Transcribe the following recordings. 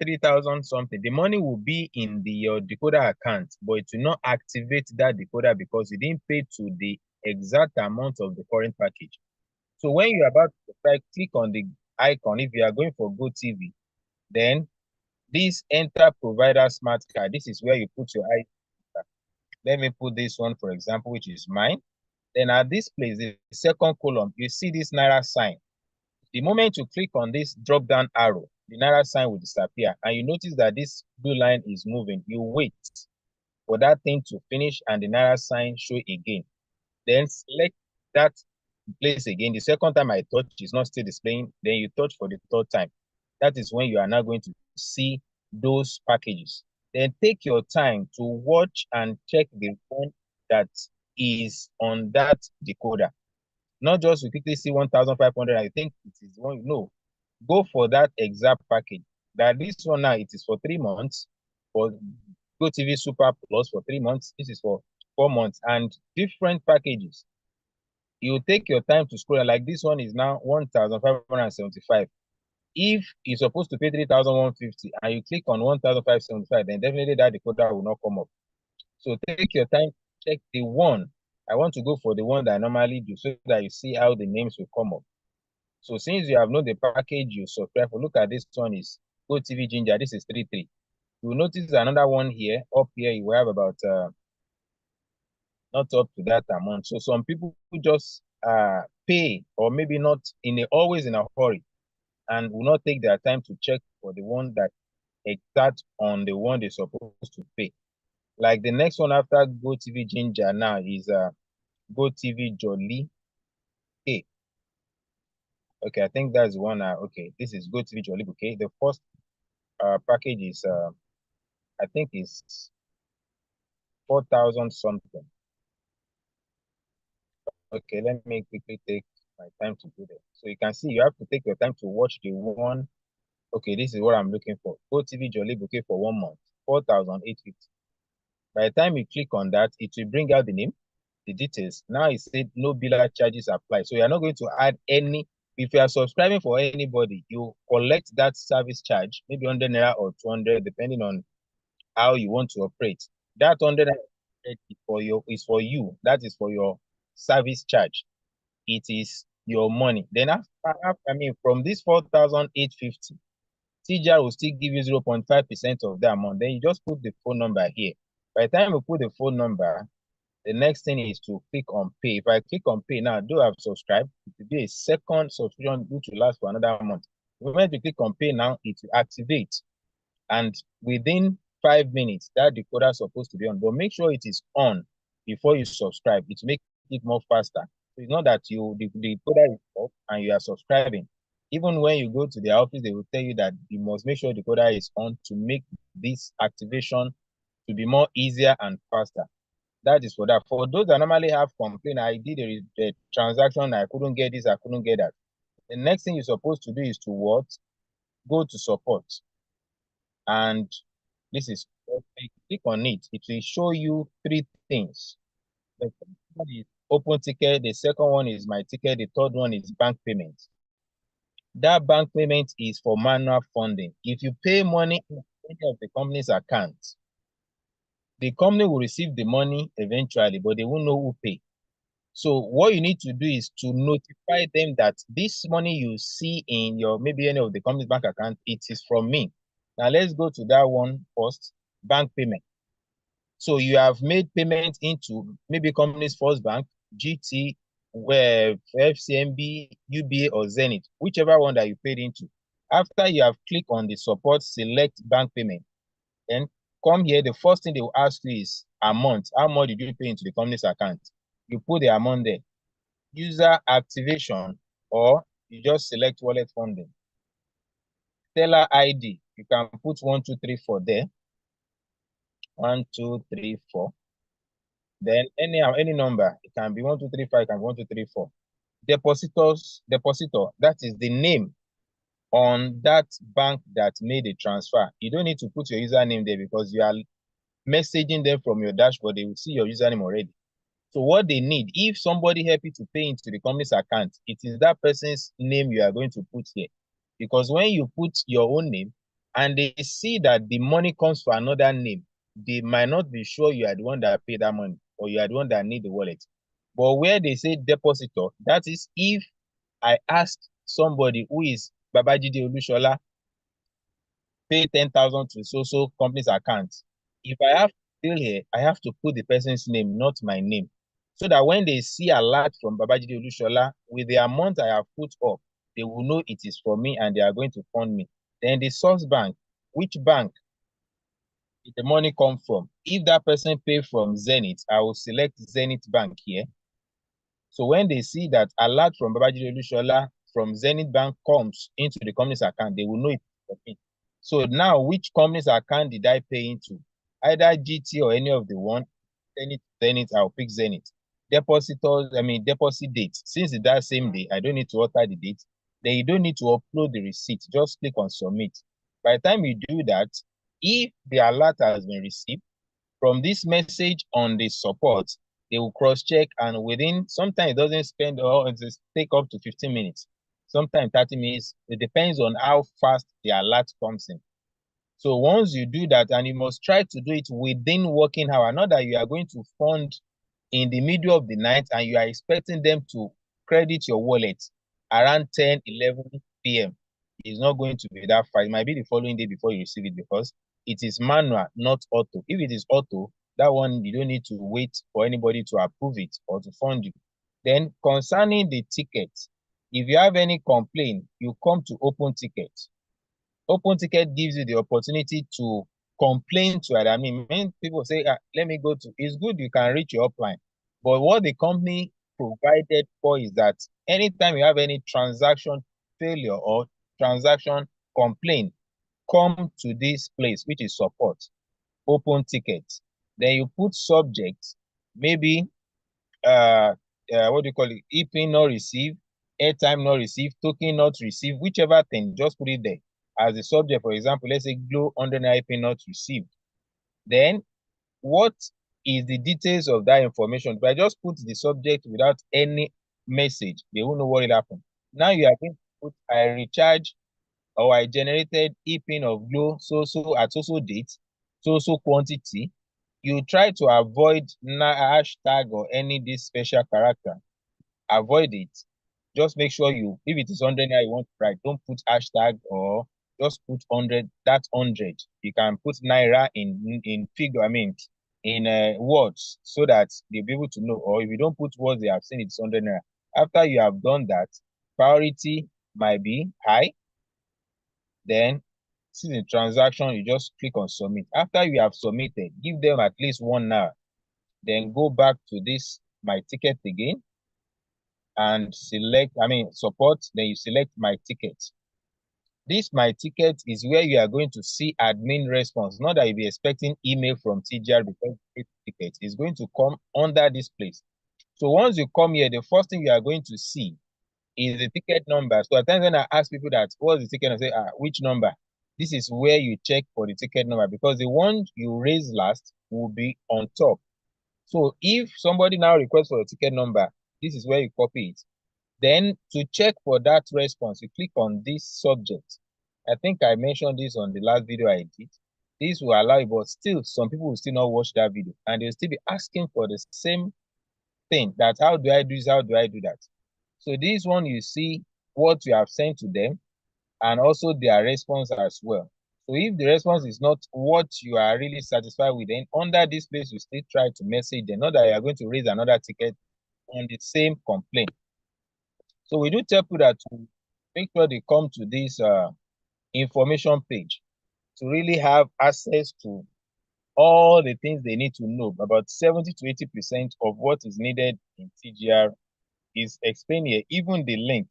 3,000 something, the money will be in your decoder account, but it will not activate that decoder because you didn't pay to the exact amount of the current package. So when you're about to subscribe, click on the icon. If you are going for GoTV, then this enter provider smart card. This is where you put your ID. Let me put this one, for example, which is mine. Then at this place, the second column, you see this Naira sign. The moment you click on this drop down arrow, the Naira sign will disappear. And you notice that this blue line is moving. You wait for that thing to finish and the Naira sign show again. Then select that place again. The second time I touch is not still displaying. Then you touch for the third time. That is when you are now going to see those packages. Then take your time to watch and check the one that is on that decoder. Not just to quickly see 1,500 I think it is one. No, go for that exact package. That this one now, it is for 3 months. For GoTV Super Plus for 3 months. This is for 4 months and different packages. You take your time to scroll. Like this one is now 1,575. If you're supposed to pay 3,150 and you click on 1,575, then definitely that decoder will not come up. So take your time, check the one. I want to go for the one that I normally do so that you see how the names will come up. So since you have known the package you subscribe for, look at this one is GoTV Ginger. This is 33. You will notice another one here. Up here, you will have about not up to that amount. So some people just pay, or maybe not always in a hurry, and will not take their time to check for the one that exact on the one they're supposed to pay. Like the next one after GoTV Ginger now is GoTV Jolly Bouquet. Okay, I think that's one. Okay, this is GoTV Jolly Bouquet. The first package is I think is 4,000 something. Okay, let me quickly take my time to do that. So you can see you have to take your time to watch the one. Okay, this is what I'm looking for. GoTV Jolly Bouquet for 1 month, 4,850. By the time you click on that, it will bring out the name, the details. Now it said no biller charges apply. So you're not going to add any. If you are subscribing for anybody, you collect that service charge, maybe 100 naira or 200, depending on how you want to operate. That 100 is for you. That is for your service charge. It is your money. Then from this 4,850, TGR will still give you 0.5% of the amount. Then you just put the phone number here. By the time you put the phone number, the next thing is to click on pay. If I click on pay now, do I have subscribed? It will be a second subscription which will last for another month. When you click on pay now, it will activate. And within 5 minutes, that decoder is supposed to be on. But make sure it is on before you subscribe. It will make it more faster. So it's not that the decoder is off and you are subscribing. Even when you go to their office, they will tell you that you must make sure the decoder is on to make this activation to be more easier and faster. That is for that. For those that normally have complaint, I did a transaction, I couldn't get this, I couldn't get that. The next thing you're supposed to do is to what? Go to support. And this is, click on it. It will show you 3 things. The first one is open ticket. The second one is my ticket. The third one is bank payment. That bank payment is for manual funding. If you pay money in any of the company's accounts, the company will receive the money eventually, but they won't know who pay. So what you need to do is to notify them that this money you see in your, maybe any of the company's bank account, it is from me. Now let's go to that one first, bank payment. So you have made payment into maybe company's First Bank, GT, where FCMB, UBA, or Zenith, whichever one that you paid into. After you have clicked on the support, select bank payment. Then come here, the first thing they will ask you is amount. How much did you pay into the company's account? You put the amount there. User activation, or you just select wallet funding. Teller ID, you can put 1, 2, 3, 4 there. 1, 2, 3, 4. Then any number, it can be 1, 2, 3, 5, it can be 1, 2, 3, 4. Depositor, that is the name on that bank that made the transfer. You don't need to put your username there because you are messaging them from your dashboard. They will see your username already. So what they need, if somebody help you to pay into the company's account, it is that person's name you are going to put here. Because when you put your own name and they see that the money comes for another name, they might not be sure you are the one that paid that money or you are the one that need the wallet. But where they say depositor, that is if I ask somebody who is Babajide Olushola, pay 10,000 to so company's account. If I have bill here, I have to put the person's name, not my name. So that when they see a lot from Babajide Olushola with the amount I have put up, they will know it is for me and they are going to fund me. Then the source bank, which bank did the money come from? If that person pay from Zenith, I will select Zenith Bank here. So when they see that a lot from Babajide Olushola from Zenith Bank comes into the company's account, they will know it's for me. So now, which company's account did I pay into? Either GT or any of the one. Zenith, I'll pick Zenith. Depositors, deposit date. Since it's that same day, I don't need to alter the date. Then you don't need to upload the receipt. Just click on submit. By the time you do that, if the alert has been received, from this message on the support, they will cross-check, and within, sometimes it doesn't spend, or it take up to 15 minutes. Sometimes 30 minutes. It depends on how fast the alert comes in. So once you do that, and you must try to do it within working hour, not that you are going to fund in the middle of the night and you are expecting them to credit your wallet around 10, 11 p.m. It's not going to be that fast. It might be the following day before you receive it because it is manual, not auto. If it is auto, that one, you don't need to wait for anybody to approve it or to fund you. Then concerning the ticket, if you have any complaint, you come to Open Ticket. Open Ticket gives you the opportunity to complain to it. I mean, many people say, let me go to, it's good you can reach your upline. But what the company provided for is that anytime you have any transaction failure or transaction complaint, come to this place, which is support, Open Ticket. Then you put subject, maybe what do you call it? E-pin not received, airtime not received, token not received, whichever thing, just put it there as the subject. For example, let's say Glo 100 E-pin not received. Then what is the details of that information? If I just put the subject without any message, they won't know what will happen. Now you are going to put I recharge or I generated E-pin of Glo so at so date, so quantity. You try to avoid hashtag or any this special character. Avoid it. Just make sure you, if it is 100 naira you want to write, don't put hashtag or just put 100. That's 100. You can put naira in figure, in words, so that they'll be able to know. Or if you don't put words, they have seen it's 100 naira. After you have done that, priority might be high. Then, see the transaction, you just click on submit. After you have submitted, give them at least 1 hour. Then go back to this my ticket again and select, support. Then you select my ticket. This my ticket is where you are going to see admin response. Not that you'll be expecting email from TGR because it's ticket is going to come under this place. So once you come here, the first thing you are going to see is the ticket number. So at times when I ask people that what's the ticket, I say, which number? This is where you check for the ticket number because the one you raise last will be on top. So if somebody now requests for a ticket number, this is where you copy it. Then to check for that response, you click on this subject. I think I mentioned this on the last video I did. This will allow you, but still some people will still not watch that video and they'll still be asking for the same thing, that how do I do this, how do I do that? So this one, you see what you have sent to them and also their response as well. So if the response is not what you are really satisfied with, then under this place, you still try to message them, not that you are going to raise another ticket on the same complaint. So we do tell people that to make sure they come to this information page to really have access to all the things they need to know. About 70 to 80% of what is needed in TGR is explained here. Even the link.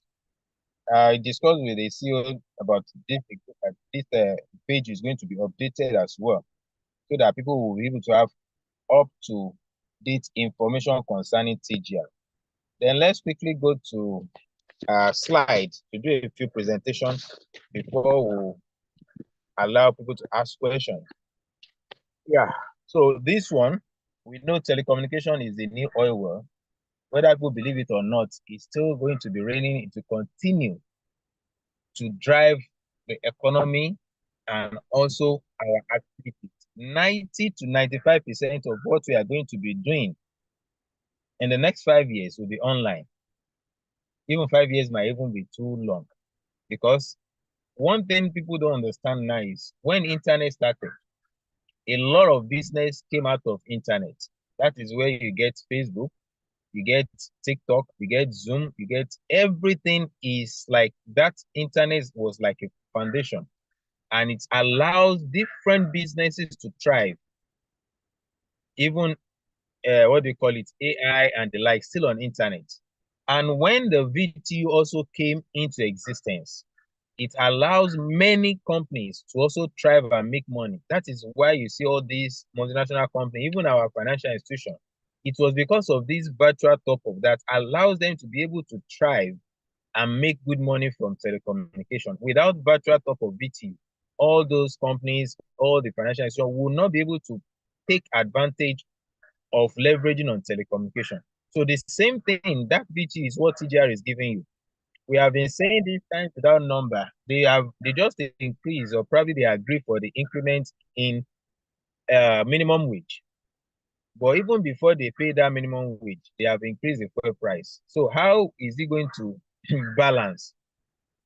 I discussed with the CEO about this page is going to be updated as well, so that people will be able to have up to date information concerning TGR. Then let's quickly go to slides to do a few presentations before we allow people to ask questions. Yeah, so this one, we know telecommunication is the new oil well. Whether people believe it or not, it's still going to be raining to continue to drive the economy and also our activities. 90 to 95% of what we are going to be doing in the next 5 years will be online. Even 5 years might even be too long, because one thing people don't understand now is when internet started, a lot of business came out of internet. That is where you get Facebook, you get TikTok, you get Zoom, you get everything is like that. Internet was like a foundation, and it allows different businesses to thrive. Even what do you call it, AI and the like, still on internet. And when the VTU also came into existence, it allows many companies to also thrive and make money. That is why you see all these multinational companies, even our financial institution. It was because of this virtual top of that allows them to be able to thrive and make good money from telecommunication. Without virtual top of VTU, all those companies, all the financial institutions will not be able to take advantage of leveraging on telecommunication. So the same thing, that VTU is what TGR is giving you. We have been saying this time without number. They just increase, or probably they agree for the increment in minimum wage. But even before they pay that minimum wage, they have increased the fuel price. So how is it going to balance?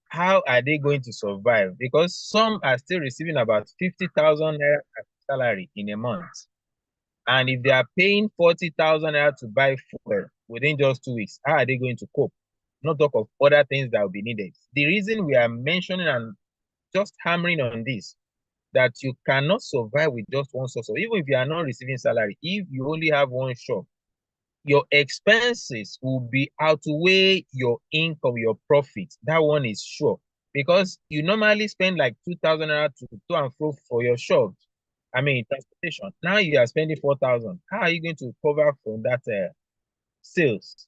How are they going to survive? Because some are still receiving about 50,000 naira salary in a month. And if they are paying 40,000 naira to buy fuel within just 2 weeks, how are they going to cope? Not talk of other things that will be needed. The reason we are mentioning and just hammering on this, that you cannot survive with just one source. Even if you are not receiving salary, if you only have one shop, your expenses will be outweigh your income, your profit. That one is sure. Because you normally spend like 2,000 naira to and fro for your shop. I mean, transportation. Now you are spending 4,000. How are you going to cover from that sales?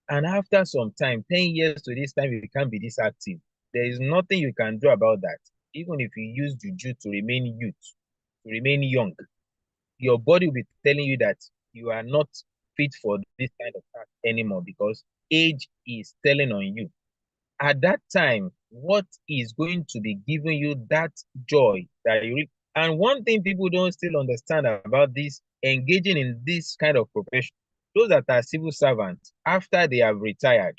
And after some time, 10 years to this time, you can't be this active. There is nothing you can do about that. Even if you use juju to remain youth, to remain young, your body will be telling you that you are not fit for this kind of task anymore, because age is telling on you. At that time, what is going to be giving you that joy that you and one thing people don't still understand about this, engaging in this kind of profession, those that are civil servants, after they have retired,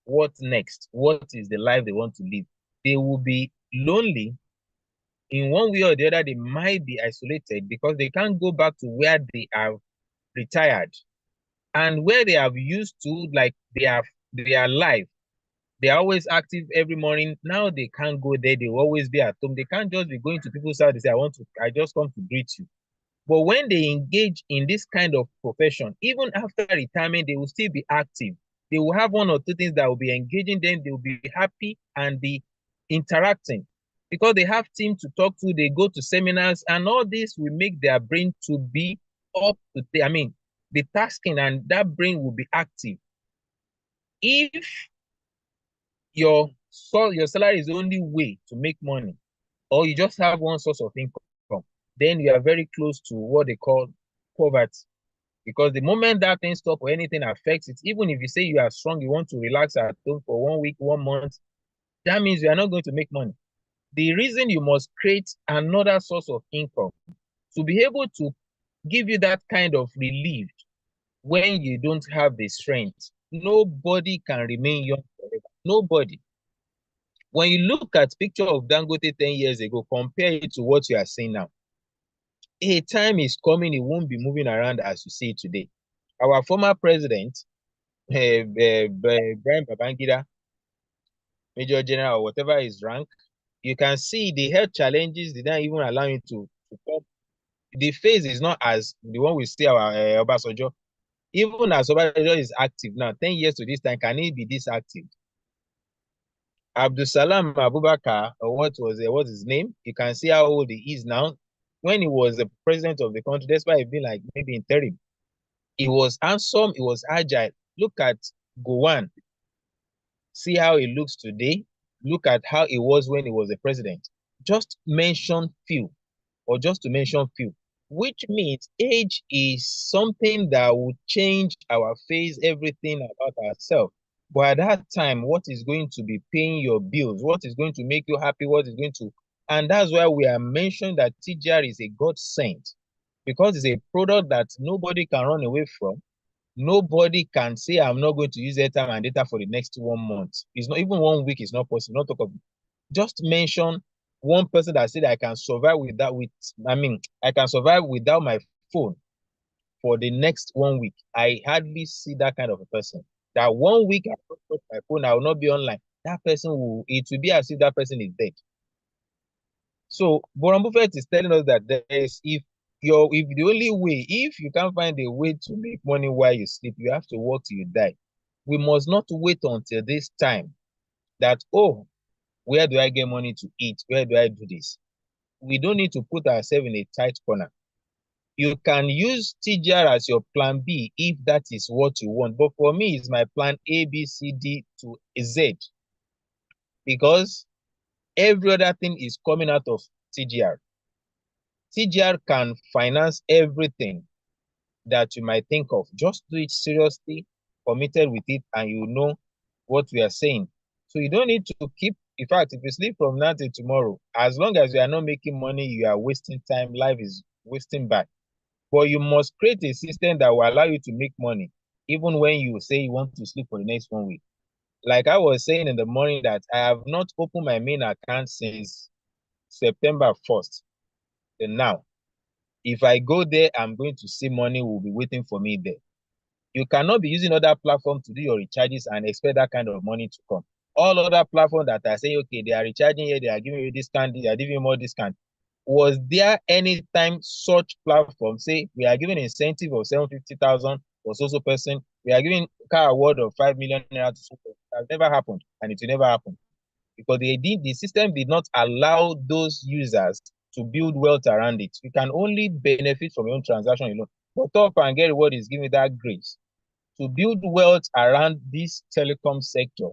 what next? What is the life they want to live? They will be lonely in one way or the other. They might be isolated because they can't go back to where they have retired and where they have used to, like their life. They are always active every morning. Now they can't go there. They will always be at home. They can't just be going to people's house. They say, I just come to greet you. But when they engage in this kind of profession, even after retirement, they will still be active. They will have one or two things that will be engaging them. They will be happy and be interacting because they have team to talk to. They go to seminars, and all this will make their brain to be up to the tasking, and that brain will be active. If your salary is the only way to make money, or you just have one source of income, then you are very close to what they call poverty. Because the moment that thing stops or anything affects it, even if you say you are strong, you want to relax at home for 1 week, 1 month, that means you are not going to make money. The reason you must create another source of income to be able to give you that kind of relief when you don't have the strength. Nobody can remain young forever. Nobody. When you look at picture of Dangote 10 years ago, compare it to what you are seeing now. A time is coming, it won't be moving around as you see it today. Our former president, Brian Babangida, Major General, or whatever his rank, you can see the health challenges did not even allow him to come. The face is not as the one we see our Obasanjo. Even as Obasanjo is active now, 10 years to this time, can he be this active? Abdusalam Abubakar, or what's his name? You can see how old he is now. When he was the president of the country, that's why he been like maybe interim. He was handsome, he was agile. Look at Gowon. See how he looks today. Look at how he was when he was the president. Just mention few, or just to mention few, which means age is something that will change our face, everything about ourselves. But at that time, what is going to be paying your bills? What is going to make you happy? What is going to And that's why we are mentioning that TGR is a godsend, because it's a product that nobody can run away from. Nobody can say, I'm not going to use airtime and data for the next 1 month. It's not even 1 week, it's not possible. Not talk of just mention one person that said I can survive I can survive without my phone for the next 1 week. I hardly see that kind of a person. That 1 week I will not touch my phone, I will not be online. That person it will be as if that person is dead. So Warren Buffett is telling us that there is, if the only way, if you can't find a way to make money while you sleep, you have to work till you die. We must not wait until this time that, oh, where do I get money to eat? Where do I do this? We don't need to put ourselves in a tight corner. You can use TGR as your plan B if that is what you want. But for me, it's my plan A, B, C, D to Z. Because every other thing is coming out of TGR. TGR can finance everything that you might think of. Just do it seriously, committed with it, and you know what we are saying. So you don't need to keep, in fact, if you sleep from now till tomorrow, as long as you are not making money, you are wasting time, life is wasting back. But you must create a system that will allow you to make money, even when you say you want to sleep for the next 1 week. Like I was saying in the morning, that I have not opened my main account since September 1st. And now, if I go there, I'm going to see money will be waiting for me there. You cannot be using other platforms to do your recharges and expect that kind of money to come. All other platforms that are saying, okay, they are recharging here, they are giving you discount, they are giving more discount. Was there any time such platform say we are giving incentive of 750,000 for so person, we are giving car award of 5 million naira to so person? It has never happened, and it will never happen, because the system did not allow those users to build wealth around it. You can only benefit from your own transaction alone. But Top and Get Reward is giving that grace to build wealth around this telecom sector,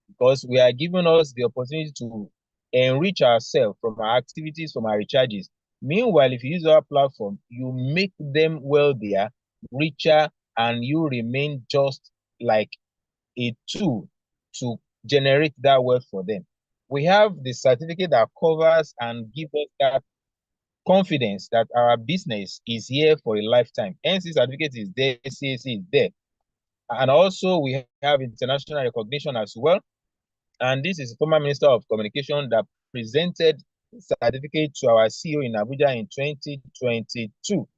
because we are giving us the opportunity to enrich ourselves from our activities, from our recharges. Meanwhile, if you use our platform, you make them wealthier, richer, and you remain just like a tool to generate that wealth for them. We have the certificate that covers and gives us that confidence that our business is here for a lifetime. NC certificate is there, CAC is there. And also we have international recognition as well. And this is former Minister of Communication that presented certificate to our CEO in Abuja in 2022.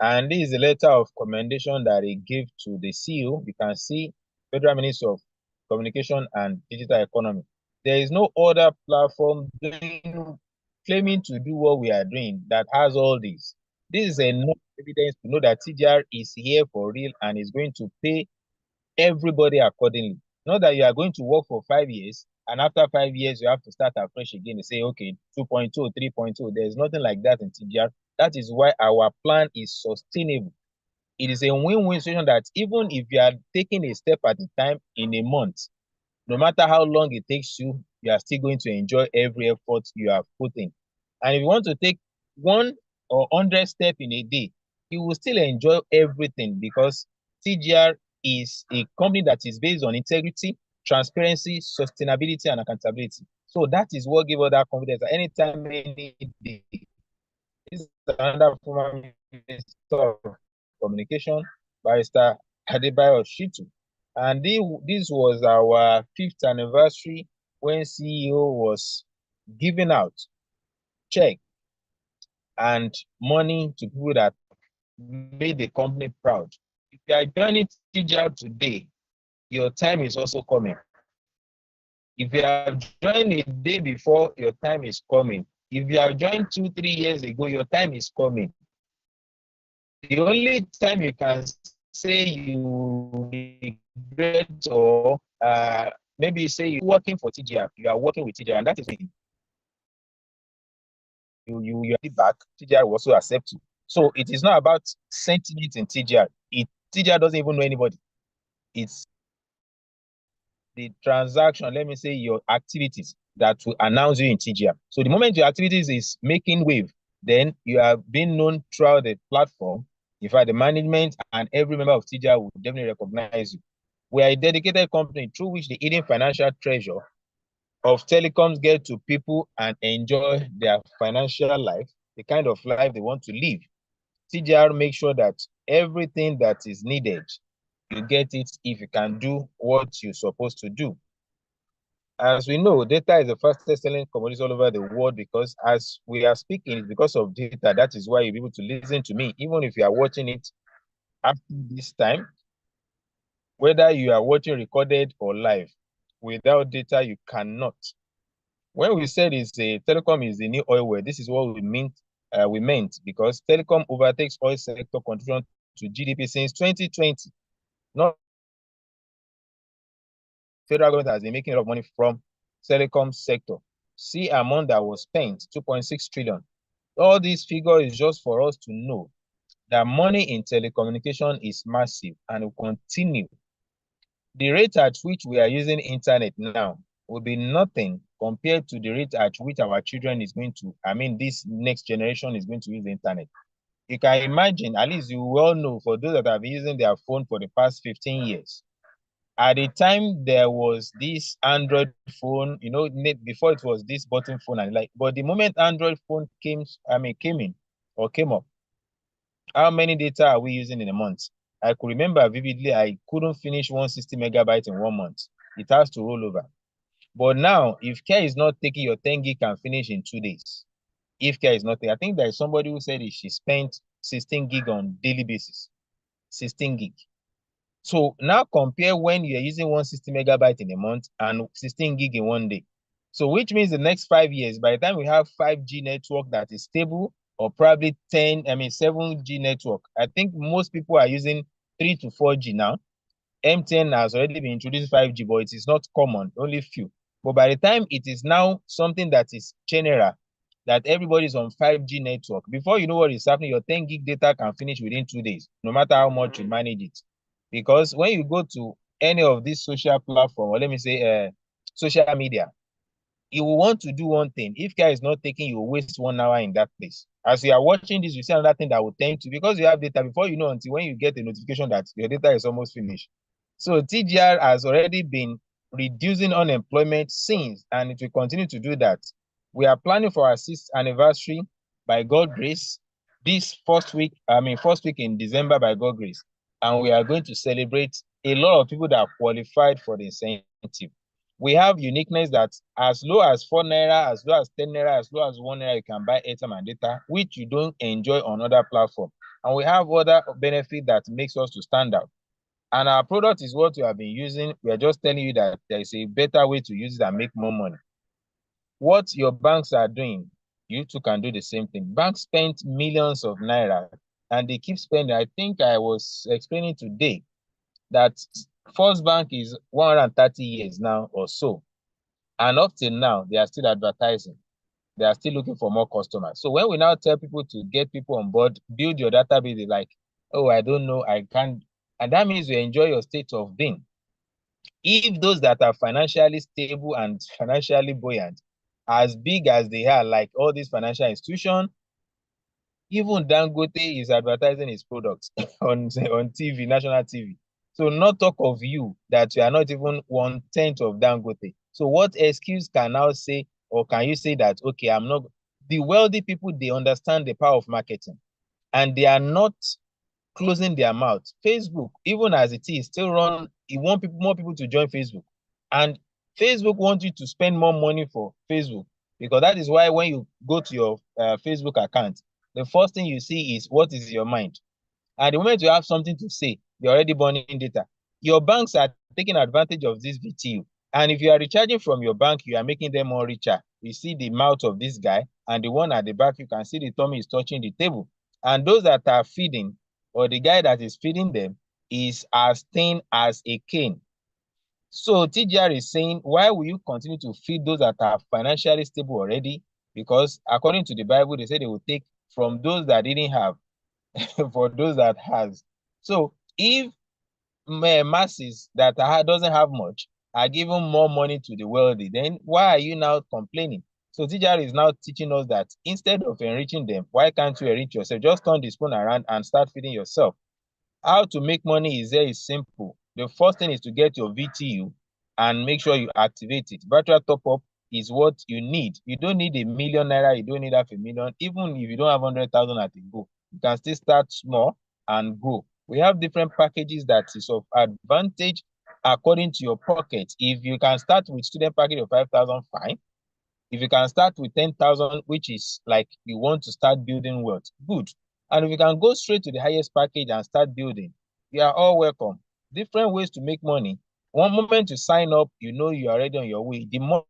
And this is a letter of commendation that he gave to the CEO. You can see Federal Minister of Communication and Digital Economy. There is no other platform claiming to do what we are doing that has all this. This is enough evidence to know that TGR is here for real and is going to pay everybody accordingly. Not that you are going to work for 5 years and after 5 years you have to start afresh again and say, okay, 2.2, 3.2. There's nothing like that in TGR. That is why our plan is sustainable. It is a win-win situation that even if you are taking a step at a time in a month, no matter how long it takes you, you are still going to enjoy every effort you have put in. And if you want to take 1 or 100 steps in a day, you will still enjoy everything, because TGR is a company that is based on integrity, transparency, sustainability, and accountability. So that is what gives us that confidence that anytime, any day. This is another former Minister of Communication, Barrister Adebayo Shitu. And this was our 5th anniversary when CEO was giving out check and money to people that made the company proud. If you are joining TGR today, your time is also coming. If you have joined a day before, your time is coming. If you have joined 2, 3 years ago, your time is coming. The only time you can say you regret, or maybe say you're working for TGR, you are working with TGR, and that is you are back. TGR will also accept you. So it is not about sentiment in TGR. TGR doesn't even know anybody. It's the transaction, let me say your activities, that will announce you in TGR. So the moment your activities is making wave, then you have been known throughout the platform. In fact, the management and every member of TGR will definitely recognize you. We are a dedicated company through which the Eden Financial Treasure of telecoms get to people and enjoy their financial life, the kind of life they want to live, TGR makes sure that everything that is needed, you get it if you can do what you're supposed to do. As we know, data is the fastest selling commodity all over the world, because as we are speaking, it's because of data. That is why you'll be able to listen to me, even if you are watching it after this time, whether you are watching recorded or live. Without data, you cannot. When we said telecom is the new oil well, this is what we meant, because telecom overtakes oil sector contribution to GDP since 2020. Not federal government has been making a lot of money from telecom sector. See amount that was spent, 2.6 trillion. All these figures is just for us to know that money in telecommunication is massive and will continue. The rate at which we are using internet now will be nothing compared to the rate at which our children is going to, this next generation is going to use the internet. You can imagine, at least you well know, for those that have been using their phone for the past 15 years, at the time there was this Android phone, before it was this button phone but the moment Android phone came up, how many data are we using in a month? I could remember vividly, I couldn't finish 160 megabytes in 1 month. It has to roll over. But now, if care is not taking, your 10 gig can finish in 2 days. If care is not taking, I think there is somebody who said she spent 16 gig on daily basis. 16 gig. So now compare when you're using 160 megabytes in a month and 16 gig in 1 day. So which means the next 5 years, by the time we have 5G network that is stable, or probably 7G network, I think most people are using 3 to 4G now. MTN has already been introduced 5G, but it is not common, only few. But by the time it is now something that is general, that everybody is on 5G network, before you know what is happening, your 10 gig data can finish within 2 days, no matter how much you manage it. Because when you go to any of these social platform, or let me say social media, you will want to do one thing. If care is not taking, you will waste 1 hour in that place. As you are watching this, you see another thing that will tend to, because you have data, before you know, until when you get a notification that your data is almost finished. So TGR has already been reducing unemployment since, and it will continue to do that. We are planning for our 6th anniversary by God grace, this first week in December by God grace. And we are going to celebrate a lot of people that are qualified for the incentive. We have uniqueness that as low as 4 naira, as low as 10 naira, as low as 1 naira, you can buy airtime and data, which you don't enjoy on other platforms. And we have other benefit that makes us to stand out. And our product is what you have been using. We are just telling you that there is a better way to use it and make more money. What your banks are doing, you too can do the same thing. Banks spent millions of naira and they keep spending. I think I was explaining today that First Bank is 130 years now or so. And up till now, they are still advertising. They are still looking for more customers. So when we now tell people to get people on board, build your database, they're like, oh, I don't know, I can't. And that means you enjoy your state of being. If those that are financially stable and financially buoyant, as big as they are, like all these financial institutions, even Dangote is advertising his products on TV, national TV. So not talk of you that you are not even 1/10 of Dangote. So what excuse can now say, or can you say that, okay, I'm not, the wealthy people, they understand the power of marketing and they are not closing their mouth. Facebook, even as it is, still run, it want more people to join Facebook. And Facebook wants you to spend more money for Facebook, because that is why when you go to your Facebook account, the first thing you see is what is your mind. And the moment you have something to say, you're already burning data. Your banks are taking advantage of this VTU. And if you are recharging from your bank, you are making them more richer. You see the mouth of this guy, and the one at the back, you can see the tummy is touching the table. And those that are feeding, or the guy that is feeding them, is as thin as a cane. So TGR is saying, why will you continue to feed those that are financially stable already? Because according to the Bible, they say they will take from those that didn't have for those that has. So if masses that doesn't have much are giving more money to the wealthy, then why are you now complaining? So TGR is now teaching us that instead of enriching them, why can't you enrich yourself? Just turn the spoon around and start feeding yourself. How to make money is simple. The first thing is to get your VTU and make sure you activate it. Virtual top up is what you need. You don't need a million naira. You don't need half a million. Even if you don't have 100,000 at a go, you can still start small and grow. We have different packages that is of advantage according to your pocket. If you can start with student package of 5,000, fine. If you can start with 10,000, which is like you want to start building wealth, good. And if you can go straight to the highest package and start building, you are all welcome. Different ways to make money. One moment you sign up, you know you are already on your way. The more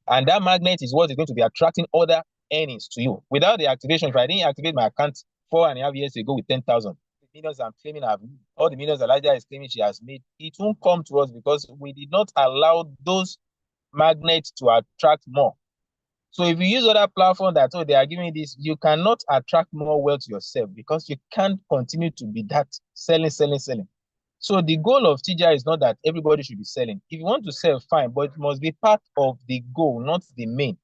and that magnet is what is going to be attracting other earnings to you. Without the activation, if I didn't activate my account 4.5 years ago with 10,000, the millions I'm claiming I've made, all the millions Elijah is claiming she has made, it won't come to us because we did not allow those magnets to attract more. So if you use other platform that, oh, they are giving this, you cannot attract more wealth yourself because you can't continue to be that selling, selling, selling. So the goal of TGR is not that everybody should be selling. If you want to sell, fine, but it must be part of the goal, not the main.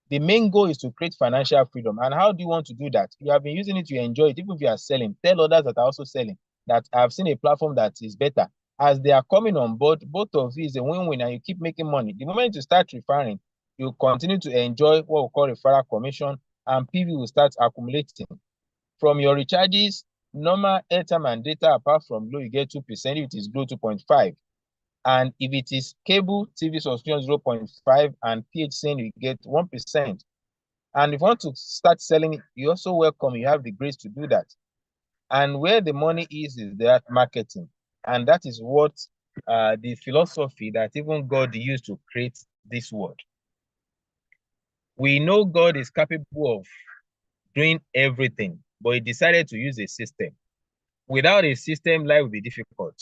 The main goal is to create financial freedom. And how do you want to do that? You have been using it to enjoy it. Even if you are selling, tell others that are also selling that I've seen a platform that is better. As they are coming on board, both of you is a win-win and you keep making money. The moment you start referring, you continue to enjoy what we call referral commission and PV will start accumulating. From your recharges, normal airtime and data, apart from Glo, you get 2%. If it is Glo, 2.5. And if it is cable TV subscription, 0.5, and PHCN, you get 1%. And if you want to start selling it, you're also welcome. You have the grace to do that. And where the money is that marketing. And that is what the philosophy that even God used to create this world. We know God is capable of doing everything, but he decided to use a system. Without a system, life will be difficult.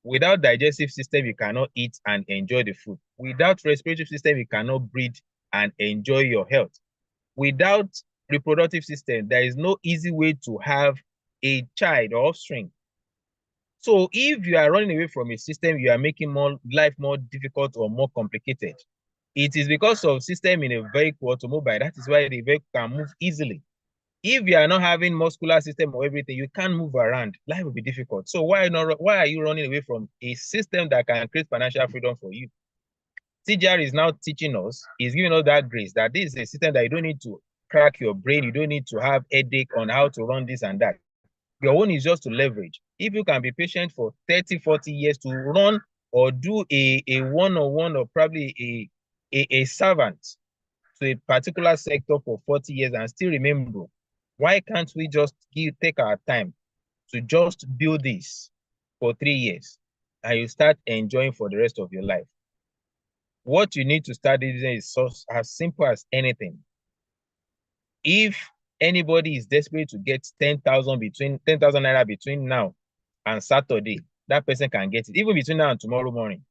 Without digestive system, you cannot eat and enjoy the food. Without respiratory system, you cannot breathe and enjoy your health. Without reproductive system, there is no easy way to have a child or offspring. So if you are running away from a system, you are making life more difficult or more complicated. It is because of system in a vehicle, automobile. That is why the vehicle can move easily. If you are not having muscular system or everything, you can't move around. Life will be difficult. So why are you running away from a system that can create financial freedom for you? TGR is now teaching us, is giving us that grace that this is a system that you don't need to crack your brain. You don't need to have headache on how to run this and that. Your own is just to leverage. If you can be patient for 30, 40 years to run or do a one-on-one or probably a servant to a particular sector for 40 years and still remain broke, why can't we just take our time to just build this for 3 years and you start enjoying for the rest of your life? What you need to start using is as simple as anything. If anybody is desperate to get 10,000 naira between now and Saturday, that person can get it. Even between now and tomorrow morning,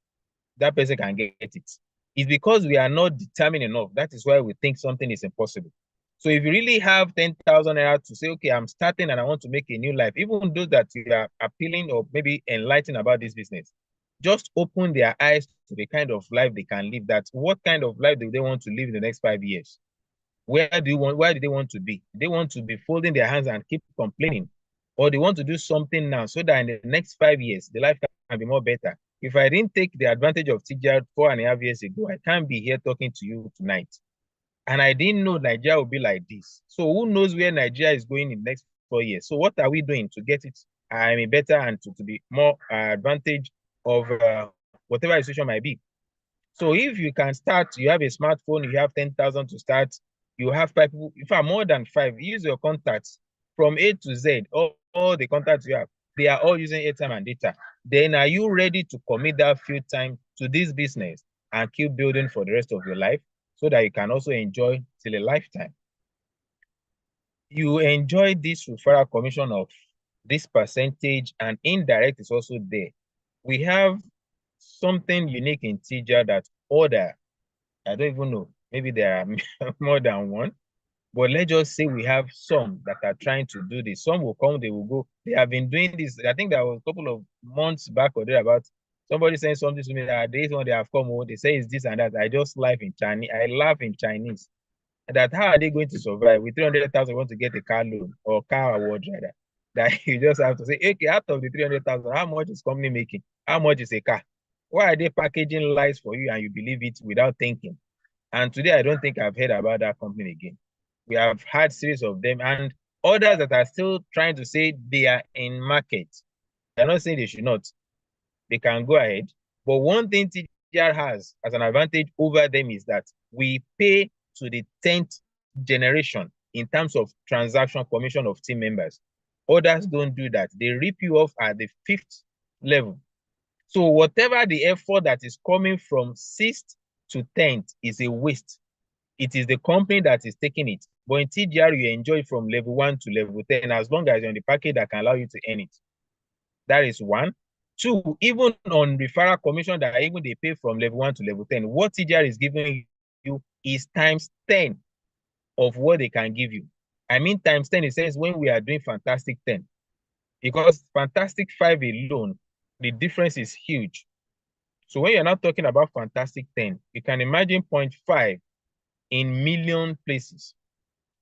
that person can get it. It's because we are not determined enough. That is why we think something is impossible. So if you really have 10,000 naira to say, okay, I'm starting and I want to make a new life, even those that you are appealing or maybe enlightening about this business, just open their eyes to the kind of life they can live. That what kind of life do they want to live in the next 5 years? Where do they want to be? They want to be folding their hands and keep complaining, or they want to do something now so that in the next 5 years, the life can be more better. If I didn't take the advantage of TGR 4.5 years ago, I can't be here talking to you tonight. And I didn't know Nigeria would be like this. So who knows where Nigeria is going in the next 4 years? So what are we doing to get it better and to be more advantage of whatever the situation might be? So if you can start, you have a smartphone, you have 10,000 to start, you have 5 people, if I'm more than 5, use your contacts from A to Z, all the contacts you have, they are all using airtime and data. Then are you ready to commit that few time to this business and keep building for the rest of your life so that you can also enjoy till a lifetime? You enjoy this referral commission of this percentage, and indirect is also there. We have something unique in TGR that order, I don't even know, maybe there are more than one, but let's just say we have some that are trying to do this. Some will come, they will go. They have been doing this. I think there was a couple of months back or there about somebody saying something to me that this one they have come over, they say it's this and that. I just laugh in Chinese. I laugh in Chinese. That how are they going to survive with 300,000 want to get a car loan or car award rather? that you just have to say, okay, out of the 300,000, how much is company making? How much is a car? Why are they packaging lies for you and you believe it without thinking? And today, I don't think I've heard about that company again. We have had series of them and others that are still trying to say they are in market. They're not saying they should not. They can go ahead. But one thing TGR has as an advantage over them is that we pay to the 10th generation in terms of transaction commission of team members. Others don't do that. They rip you off at the 5th level. So whatever the effort that is coming from 6th to 10th is a waste. It is the company that is taking it. But in TGR, you enjoy from level 1 to level 10 as long as you're on the package that can allow you to earn it. That is one. Two, even on referral commission that even they pay from level 1 to level 10, what TGR is giving you is times 10 of what they can give you. I mean times 10, it says when we are doing Fantastic 10. Because Fantastic 5 alone, the difference is huge. So when you're not talking about Fantastic 10, you can imagine 0.5 in million places.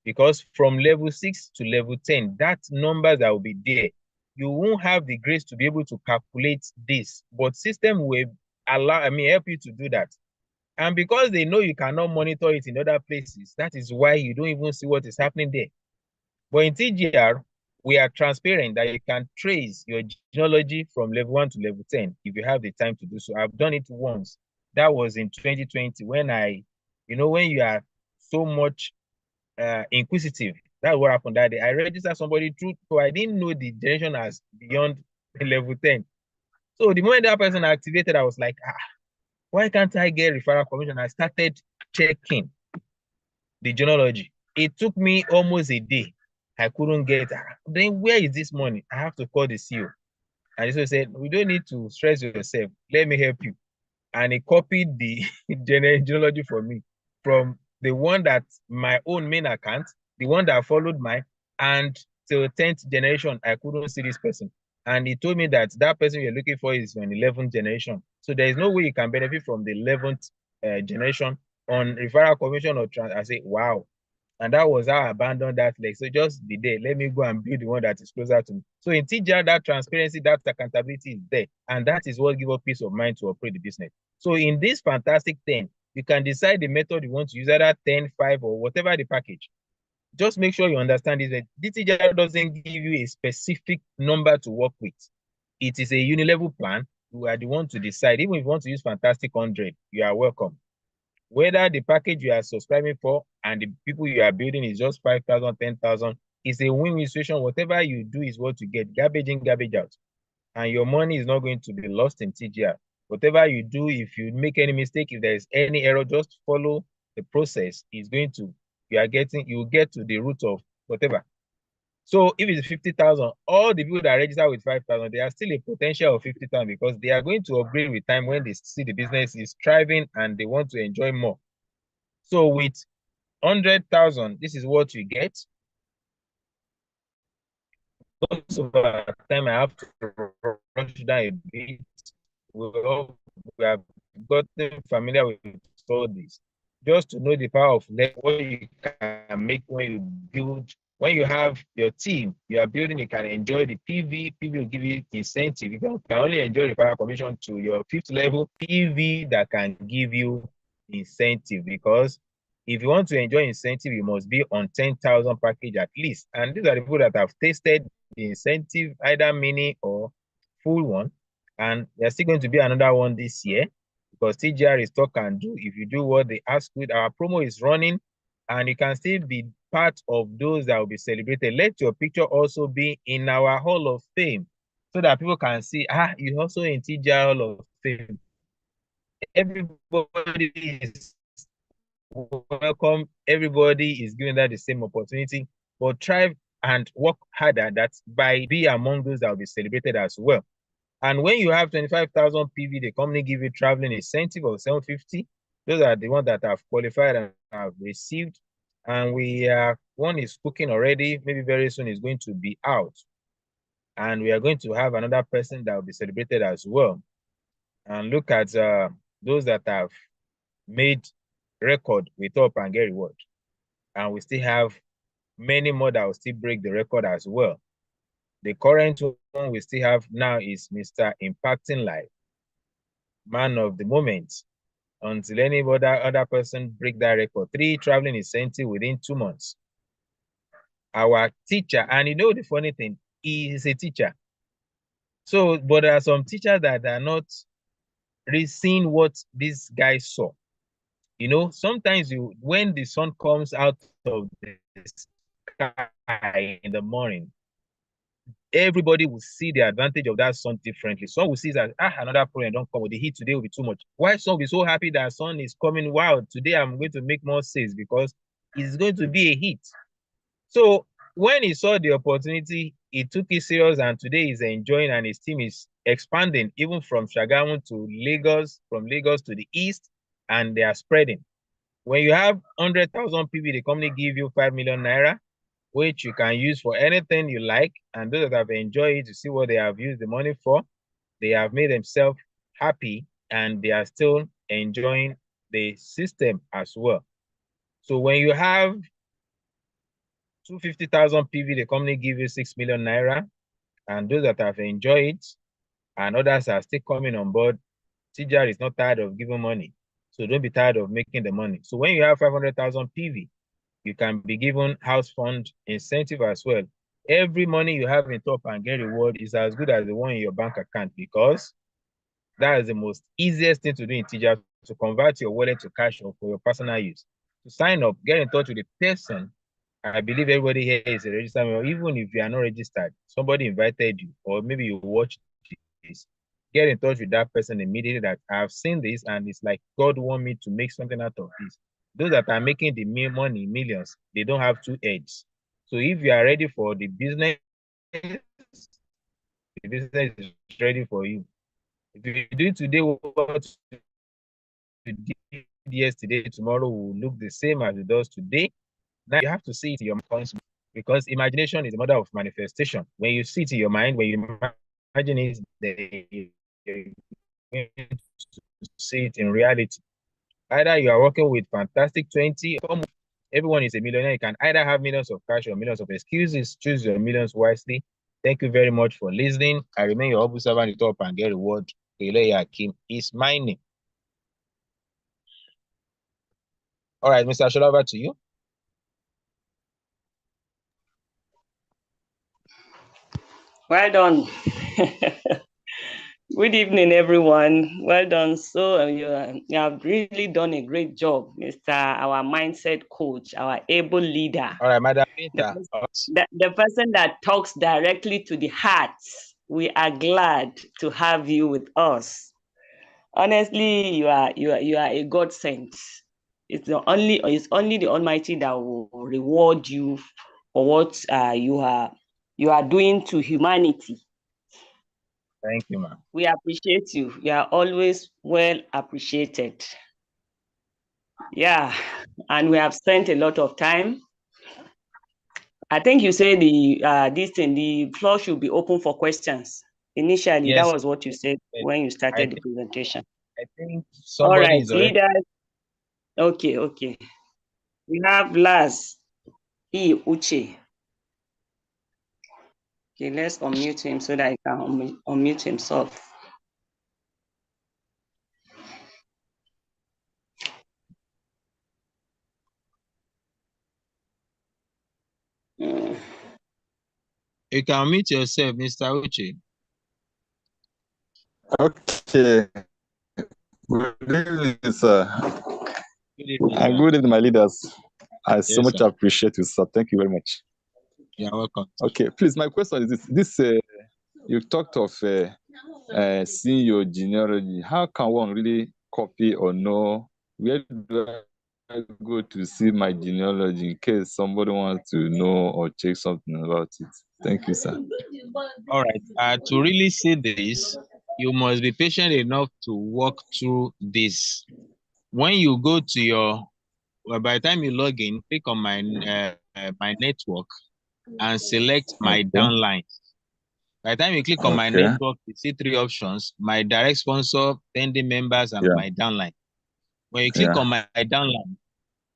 Because from level 6 to level 10, that numbers that will be there, you won't have the grace to be able to calculate this. But system will help you to do that. And because they know you cannot monitor it in other places, that is why you don't even see what is happening there. But in TGR, we are transparent that you can trace your genealogy from level 1 to level 10 if you have the time to do so. I've done it once. That was in 2020 when when you are so much inquisitive. That's what happened that day. I registered somebody through, so I didn't know the generation as beyond level 10. So the moment that person activated, I was like, why can't I get referral commission? I started checking the genealogy. It took me almost a day. I couldn't get. Then where is this money? I have to call the CEO. And so said, we don't need to stress yourself. Let me help you. And he copied the genealogy for me from the one that my own main account, the one that followed mine, and till 10th generation, I couldn't see this person. And he told me that that person you're looking for is on 11th generation. So there is no way you can benefit from the 11th generation on referral commission or trans. I say, wow. And that was how I abandoned that leg. So just be there. Let me go and build the one that is closer to me. So in TGR, that transparency, that accountability is there. And that is what gives us peace of mind to operate the business. So in this Fantastic 10, you can decide the method you want to use, either 10, 5, or whatever the package. Just make sure you understand this. DTGR doesn't give you a specific number to work with. It is a unilevel plan. You are the one to decide. Even if you want to use Fantastic 100, you are welcome. Whether the package you are subscribing for and the people you are building is just 5,000, 10,000, it's a win-win situation. Whatever you do is what you get. Garbage in, garbage out. And your money is not going to be lost in TGR. Whatever you do, if you make any mistake, if there is any error, just follow the process. It's going to, you will get to the root of whatever. So if it's 50,000, all the people that register with 5,000, they are still a potential of 50,000 because they are going to upgrade with time when they see the business is thriving and they want to enjoy more. So with 100,000, this is what you get. Most of the time, I have to rush down a bit. We have gotten familiar with all this. Just to know the power of what you can make when you build, when you have your team, you are building, you can enjoy the PV. PV will give you incentive. You can only enjoy the power commission to your 5th level. PV that can give you incentive, because if you want to enjoy incentive, you must be on 10,000 package at least. And these are the people that have tasted the incentive, either mini or full one. And there's still going to be another one this year because TGR is talk and do. If you do what they ask with, our promo is running and you can still be part of those that will be celebrated. Let your picture also be in our Hall of Fame so that people can see, you're also in TGR Hall of Fame. Everybody is welcome. Everybody is given that the same opportunity, but try and work harder that by be among those that will be celebrated as well. And when you have 25,000 PV, the company give you traveling incentive of 750. Those are the ones that have qualified and have received. And one is cooking already. Maybe very soon is going to be out. And we are going to have another person that will be celebrated as well. And look at those that have made record with Up and Get Reward. And we still have many more that will still break the record as well. The current one we still have now is Mr. Impacting Life, man of the moment, until any other person break that record. 3 traveling incentive within 2 months. Our teacher, and you know the funny thing, he is a teacher. So, but there are some teachers that are not really seeing what this guy saw. You know, sometimes when the sun comes out of the sky in the morning, everybody will see the advantage of that sun differently. Some will see that, another problem don't come with the heat today will be too much. Why some will be so happy that sun is coming? Wow, today I'm going to make more sales because it's going to be a heat. So when he saw the opportunity, he took it serious, and today he's enjoying, and his team is expanding even from Shagamu to Lagos, from Lagos to the east, and they are spreading. When you have 100,000 people, the company give you 5 million naira, which you can use for anything you like. And those that have enjoyed it, to see what they have used the money for, they have made themselves happy, and they are still enjoying the system as well. So when you have 250,000 PV, the company give you 6 million naira, and those that have enjoyed it and others are still coming on board, TGR is not tired of giving money. So don't be tired of making the money. So when you have 500,000 PV, you can be given house fund incentive as well. Every money you have in Top and Get Reward is as good as the one in your bank account, because that is the most easiest thing to do in TGR, to convert your wallet to cash or for your personal use. To sign up, get in touch with the person. I believe everybody here is a registered member. Even if you are not registered, somebody invited you, or maybe you watched this, get in touch with that person immediately, that I've seen this and it's like God want me to make something out of this. Those that are making the money, millions, they don't have 2 heads. So if you are ready for the business is ready for you. If you do today what you did yesterday, tomorrow will look the same as it does today. Now you have to see it in your mind, because imagination is the mother of manifestation. When you see it in your mind, when you imagine it, you're going to see it in reality. Either you are working with Fantastic 20, everyone is a millionaire. You can either have millions of cash or millions of excuses. Choose your millions wisely. Thank you very much for listening. I remain your humble servant, the Top and Get Reward. Pele Akim is my name. All right, Mr. Shola, over to you. Well done. Good evening, everyone. Well done. So you have really done a great job, Mr. Our mindset coach, our able leader. All right, Madam Peter. The person that talks directly to the heart. We are glad to have you with us. Honestly, you are a godsend. It's only the Almighty that will reward you for what you are doing to humanity. Thank you, ma'am. We appreciate you. You are always well appreciated. Yeah, and we have spent a lot of time. I think you said the floor should be open for questions. Initially, yes, that was what you said when you started the presentation. I think somebody all right, is already... leaders. Okay. We have Laz Uche. Okay, let's unmute him so that he can unmute himself. You can unmute yourself, Mr. Uche. Okay. Good evening, sir. Good evening, and good evening, my leaders. I so much appreciate you, sir. Thank you very much. You're welcome. Okay, please, my question is this. You talked of seeing your genealogy. How can one really copy or know where do I go to see my genealogy in case somebody wants to know or check something about it? Thank you, sir. All right. To really see this, you must be patient enough to walk through this. When you go to your, by the time you log in, click on my network and select my downline. By the time you click on my network, you see 3 options: my direct sponsor, pending members, and my downline. When you click on my downline,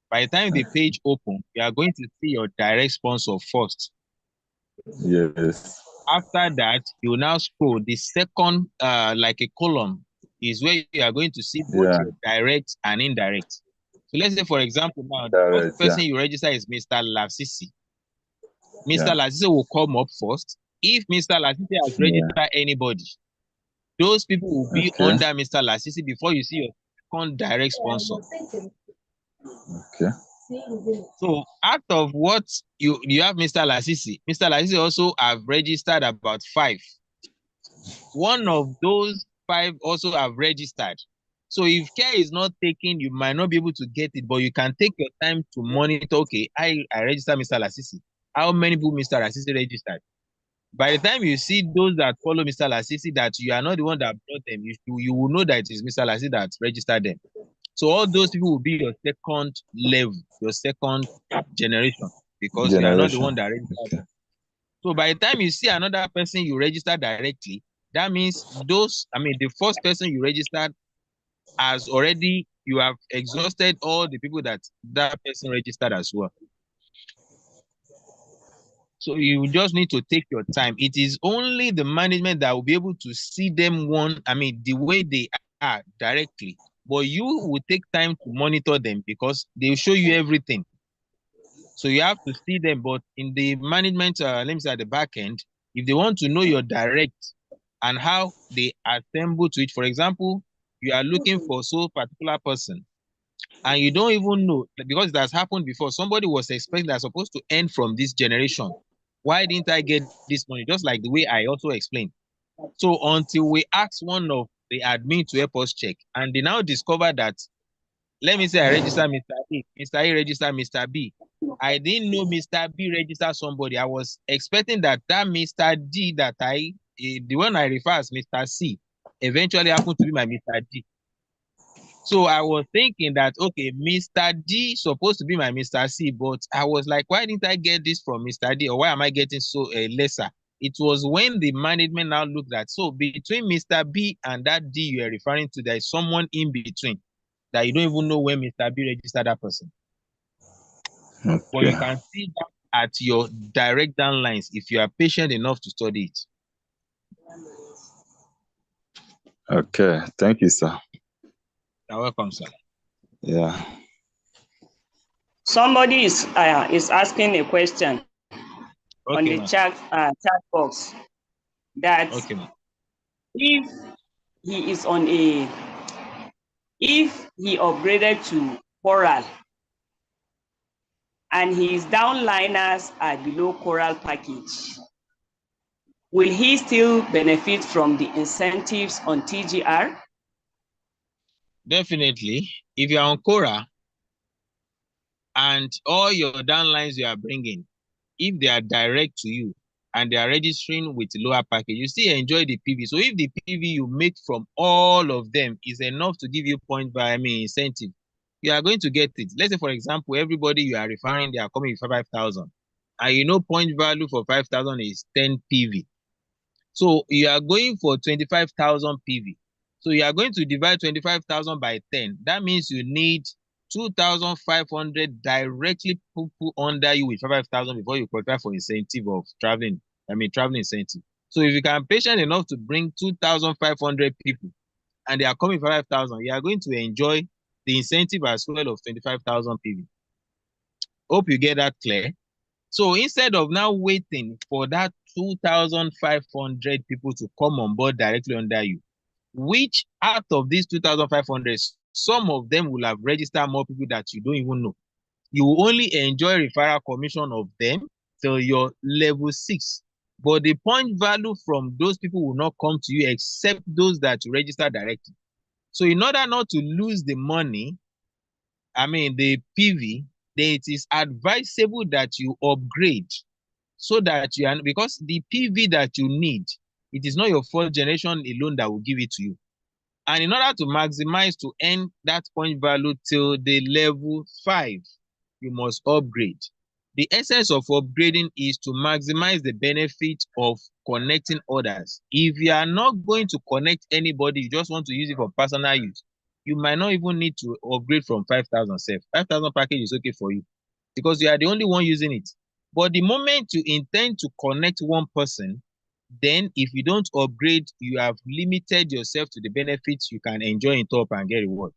by the time the page opens, you are going to see your direct sponsor first. Yes. After that, you now scroll. The second, like a column, is where you are going to see both Yeah. your direct and indirect. So let's say, for example, now the Direct, first person you register is Mr. Lasisi. Mr. Yeah. Lasisi will come up first. If Mr. Lasisi has Yeah. registered anybody, those people will be Okay. under Mr. Lasisi before you see your second direct sponsor. Okay. So out of what you have Mr. Lasisi. Mr. Lasisi also have registered about 5. One of those 5 also have registered. So if care is not taken, you might not be able to get it, but you can take your time to monitor. Okay, I register Mr. Lasisi. How many people Mr. Lasisi registered? By the time you see those that follow Mr. Lasisi, that you are not the one that brought them, you will know that it is Mr. Lasisi that registered them. So all those people will be your second level, your second generation, because you are not the one that registered them. So by the time you see another person you register directly, that means the first person you registered has already, you have exhausted all the people that person registered as well. So you just need to take your time. It is only the management that will be able to see them the way they are directly. But you will take time to monitor them because they will show you everything. So you have to see them. But in the management, let me say at the back end, if they want to know your direct and how they assemble to it, for example, you are looking for so particular person, and you don't even know, because it has happened before. Somebody was expecting that supposed to end from this generation. Why didn't I get this money? Just like the way I also explained. So until we asked one of the admin to help us check, and they now discovered that, let me say I register Mr. A, Mr. A register Mr. B. I didn't know Mr. B registered somebody. I was expecting that Mr. D that the one I refer as Mr. C, eventually happened to be my Mr. D. So I was thinking that, okay, Mr. D supposed to be my Mr. C, but I was like, why didn't I get this from Mr. D, or why am I getting so lesser? It was when the management now looked at, so between Mr. B and that D you are referring to, there is someone in between that you don't even know when Mr. B registered that person. Okay. But you can see that at your direct downlines if you are patient enough to study it. Okay. Thank you, sir. You're welcome, sir. Yeah. Somebody is asking a question on the chat box that if he is on if he upgraded to Coral and his downliners are below Coral package, will he still benefit from the incentives on TGR? Definitely. If you're on Coral and all your downlines you are bringing, if they are direct to you and they are registering with lower package, you still enjoy the PV. So if the PV you make from all of them is enough to give you incentive, you are going to get it. Let's say, for example, everybody you are referring, they are coming with 5,000. And you know point value for 5,000 is 10 PV. So you are going for 25,000 PV. So you are going to divide 25,000 by 10. That means you need 2,500 directly put under you with 5,000 before you qualify for incentive of traveling. Traveling incentive. So if you can be patient enough to bring 2,500 people and they are coming 5,000, you are going to enjoy the incentive as well of 25,000 PV. Hope you get that clear. So instead of now waiting for that 2,500 people to come on board directly under you, which out of these 2,500, some of them will have registered more people that you don't even know. You will only enjoy referral commission of them till your level 6. But the point value from those people will not come to you except those that you register directly. So in order not to lose the money, the PV, then it is advisable that you upgrade so that you are, because the PV that you need, it is not your first generation alone that will give it to you. And in order to maximize to earn that point value till the level 5, you must upgrade. The essence of upgrading is to maximize the benefit of connecting others. If you are not going to connect anybody, you just want to use it for personal use, you might not even need to upgrade from 5,000 self. 5,000 package is okay for you because you are the only one using it. But the moment you intend to connect one person, then if you don't upgrade, you have limited yourself to the benefits you can enjoy in top and get reward.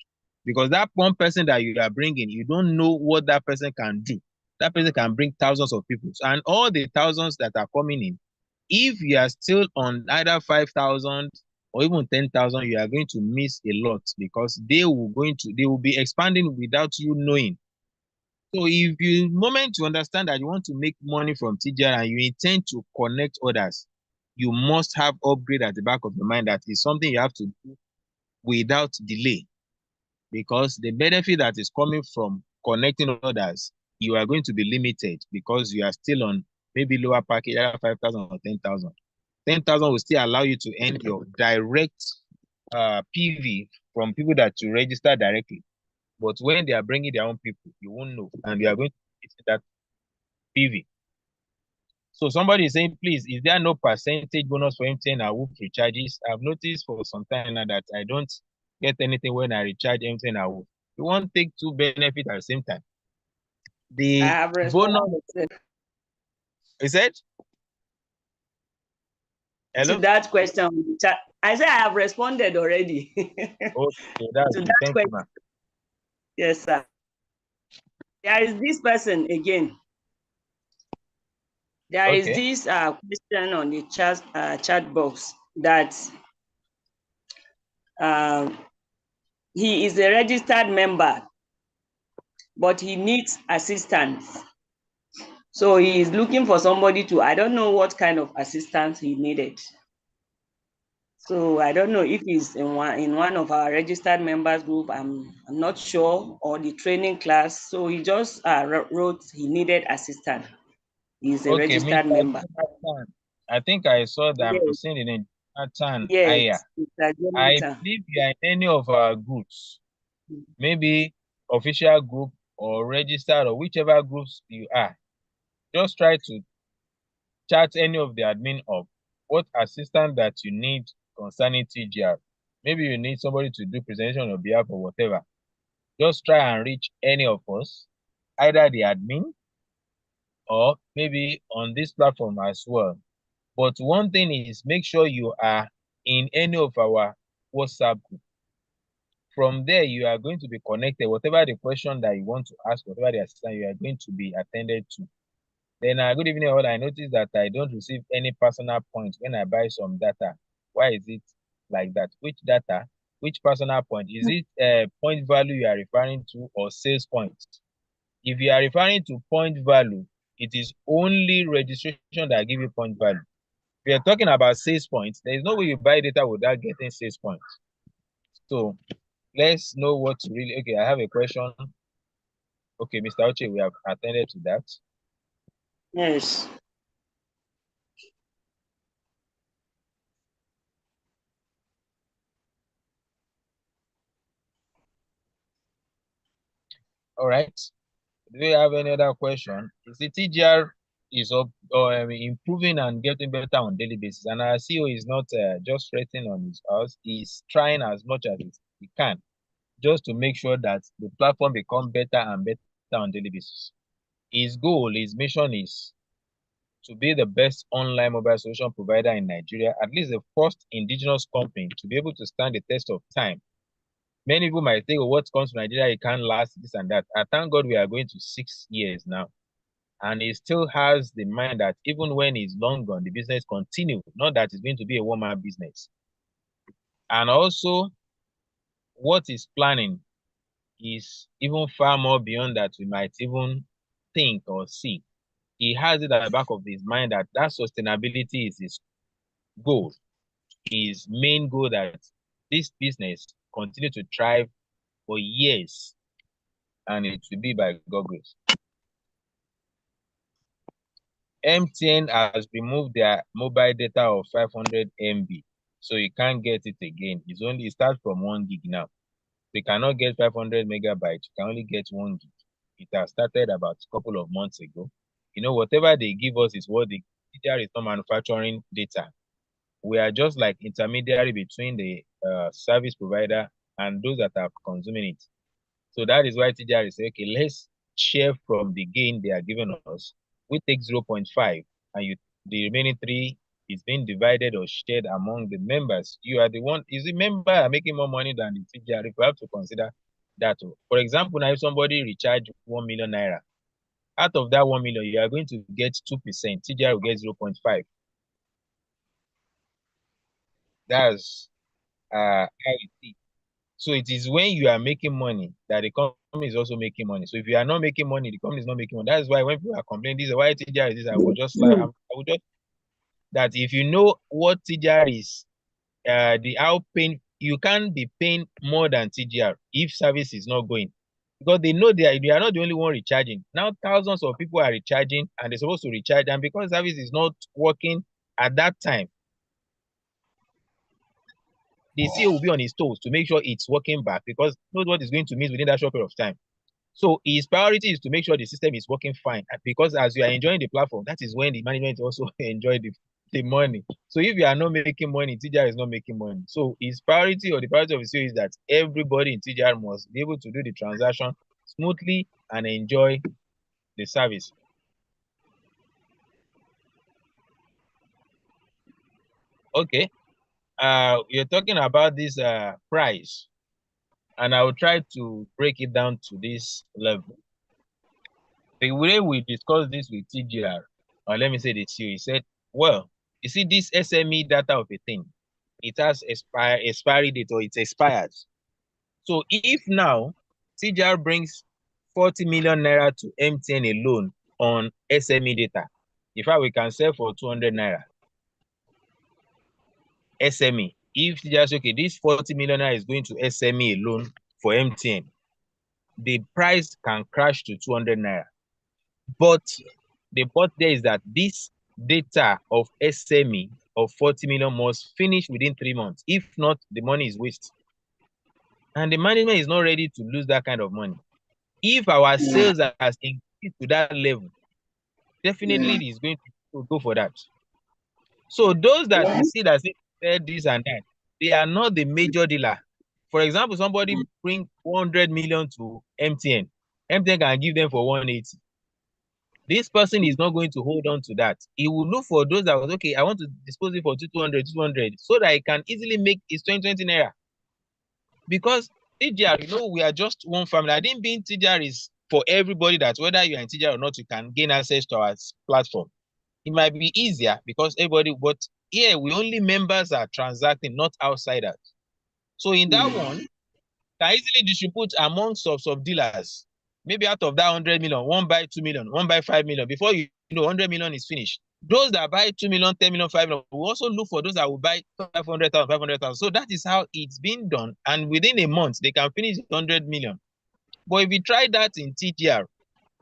Because that one person that you are bringing, you don't know what that person can do. That person can bring thousands of people. And all the thousands that are coming in, if you are still on either 5,000 or even 10,000, you are going to miss a lot because they will be expanding without you knowing. So if you moment to understand that you want to make money from TGR and you intend to connect others, you must have upgrade at the back of your mind. That is something you have to do without delay, because the benefit that is coming from connecting others, you are going to be limited because you are still on maybe lower package, either 5,000 or 10,000. 10,000 will still allow you to earn your direct PV from people that you register directly. But when they are bringing their own people, you won't know, and they are going to get that PV. So somebody is saying, please, is there no percentage bonus for MTN and WOOF recharges? I've noticed for some time now that I don't get anything when I recharge MTN and WOOF. You won't take two benefits at the same time. I The have bonus, responded is it? Hello? to that question on the chat. I said I have responded already. Okay, that's To good. that Thank you, question. ma'am. Yes, sir. There is this person again. There is Okay. this question on the chat box that he is a registered member, but he needs assistance. So he is looking for somebody to, I don't know what kind of assistance he needed. So I don't know if he's in one of our registered members group. I'm not sure, or the training class. So he just wrote he needed assistance. He's a Okay, registered Mr. member. Jonathan. I think I saw that. I'm Yes, seeing the name Jonathan Aya. yes, Mr. I Jonathan. believe you are in any of our groups, maybe official group or registered or whichever groups you are. Just try to chat any of the admin of what assistance that you need concerning TGR. Maybe you need somebody to do presentation on your behalf or whatever. Just try and reach any of us, either the admin or maybe on this platform as well. But one thing is, make sure you are in any of our WhatsApp group. From there, you are going to be connected. Whatever the question that you want to ask, whatever the assistance, you are going to be attended to. Then, good evening, all. I noticed that I don't receive any personal points when I buy some data. Why is it like that? Which data? Which personal point? Is it point value you are referring to or sales points? If you are referring to point value, it is only registration that give you point value. If you're talking about sales points, there is no way you buy data without getting sales points. So let's know what to really. Okay, I have a question. Okay, Mr. Oche, we have attended to that. Yes. All right. Do you have any other question? Is the TGR is up or improving and getting better on daily basis? And our CEO is not just resting on his house. He's trying as much as he can just to make sure that the platform become better and better on daily basis. His goal, his mission is to be the best online mobile solution provider in Nigeria, at least the first indigenous company to be able to stand the test of time. Many people might think, oh, what comes to Nigeria, it can't last, this and that. I thank God we are going to 6 years now. And he still has the mind that even when he's long gone, the business continue, not that it's going to be a one-man business. And also, what he's planning is even far more beyond that we might even think or see. He has it at the back of his mind that sustainability is his goal, his main goal, that this business continue to thrive for years, and it will be by God's grace. MTN has removed their mobile data of 500 MB, so you can't get it again. It starts from 1 gig now. You cannot get 500 megabytes. You can only get 1 gig. It has started about a couple of months ago. You know, whatever they give us is what the TGR is not manufacturing data. We are just like intermediary between the service provider and those that are consuming it. So that is why TGR is saying, okay, let's share from the gain they are giving us. We take 0.5 and the remaining 3 it's being divided or shared among the members. You are the one, is the member are making more money than the TGR? If you have to consider that. For example, now if somebody recharge 1 million naira, out of that 1 million, you are going to get 2%. TGR will get 0.5. That's how it is. So it is when you are making money that the company is also making money. So if you are not making money, the company is not making money. That's why when people are complaining, this is why TGR is this, I would just like, I would just, that if you know what TGR is, how pain, you can't be paying more than TGR if service is not going. Because they know they are not the only one recharging. Now thousands of people are recharging and they're supposed to recharge, and because service is not working at that time, the CEO will be on his toes to make sure it's working back, because knows what is going to miss within that short period of time. So his priority is to make sure the system is working fine, because as you are enjoying the platform, that is when the management also enjoy the money. So if you are not making money, TGR is not making money. So his priority, or the priority of the CEO, is that everybody in TGR must be able to do the transaction smoothly and enjoy the service. Okay. You're talking about this price, and I will try to break it down to this level. The way we discussed this with TGR, or let me say the CEO, he said, well, you see this SME data of a thing, it has expiry date, or it's expired. So if now TGR brings 40 million naira to MTN alone on SME data, in fact, we can sell for 200 naira. SME, if TGR says, okay, this 40 million naira is going to SME alone for MTN, the price can crash to 200 naira. But the part there is that this data of SME of 40 million must finish within 3 months. If not, the money is wasted. And the management is not ready to lose that kind of money. If our sales has increased to that level, definitely it is going to go for that. So those that you see that say this and that, they are not the major dealer. For example, somebody bring 100 million to MTN. MTN can give them for 180. This person is not going to hold on to that. He will look for those that was, okay, I want to dispose it for 200, so that he can easily make his 20 naira. Because TGR, you know, we are just one family. I didn't mean TGR is for everybody, that whether you are in TGR or not, you can gain access to our platform. It might be easier because everybody, but here we only members are transacting, not outsiders. So in that one, can easily distribute among sub dealers. Maybe out of that 100 million, one buy 2 million, one buy 5 million. Before you know, 100 million is finished. Those that buy 2 million, 10 million, 5 million, we also look for those that will buy 500,000, 500,000. So that is how it's been done. And within a month, they can finish 100 million. But if you try that in TGR,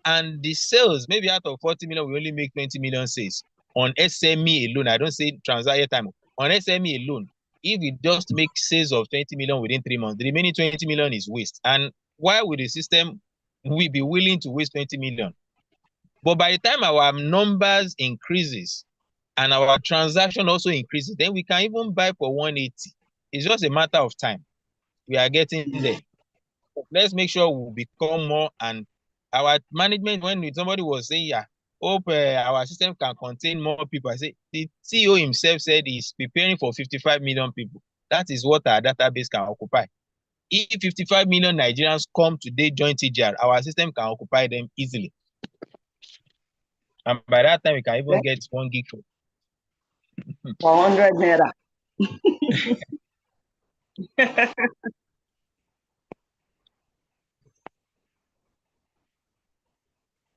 and the sales, maybe out of 40 million, we only make 20 million sales on SME alone. I don't say transaction time. On SME alone, if we just make sales of 20 million within 3 months, the remaining 20 million is waste. And why would the system we be willing to waste 20 million? But by the time our numbers increases and our transaction also increases, then we can even buy for 180. It's just a matter of time. We are getting there. Let's make sure we become more, and our management, when somebody was saying, yeah, hope our system can contain more people. I say the CEO himself said he's preparing for 55 million people. That is what our database can occupy. If 55 million Nigerians come today, join TGR, our system can occupy them easily. And by that time, we can even get 1 gig for 100 naira.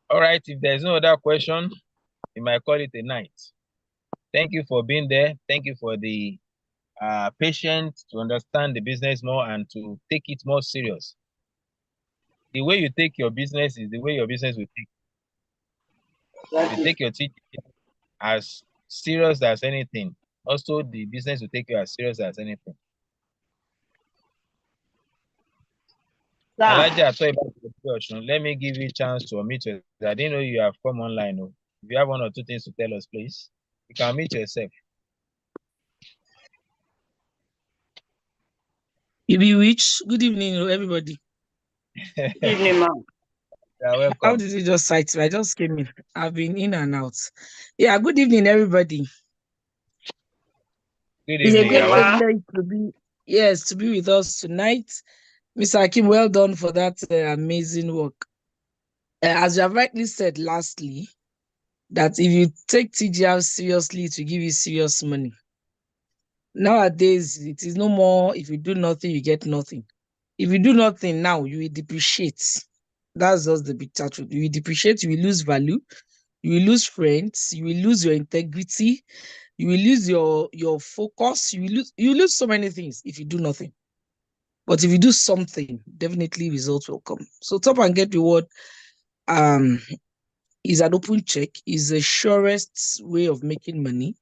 All right, if there's no other question, we might call it a night. Thank you for being there. Thank you for the patience to understand the business more and to take it more serious. The way you take your business is the way your business will take. If you take your teaching as serious as anything, also the business will take you as serious as anything. Elijah, let me give you a chance to unmute yourself. I didn't know you have come online. Oh. If you have 1 or 2 things to tell us, please, you can unmute yourself. You be rich. Good evening, everybody. Good evening, ma'am. You're welcome. How did you just cite me? I just came in. I've been in and out. Yeah, good evening, everybody. Good It's a evening. great How are you? privilege to be with us tonight. Mr. Hakim, well done for that amazing work. As you have rightly said lastly, that if you take TGR seriously, to give you serious money. Nowadays, it is no more if you do nothing, you get nothing. If you do nothing now, you will depreciate. That's just the big truth. You will depreciate, you will lose value, you will lose friends, you will lose your integrity, you will lose your focus, you lose so many things if you do nothing. But if you do something, definitely results will come. So Top and Get Reward is an open check, is the surest way of making money.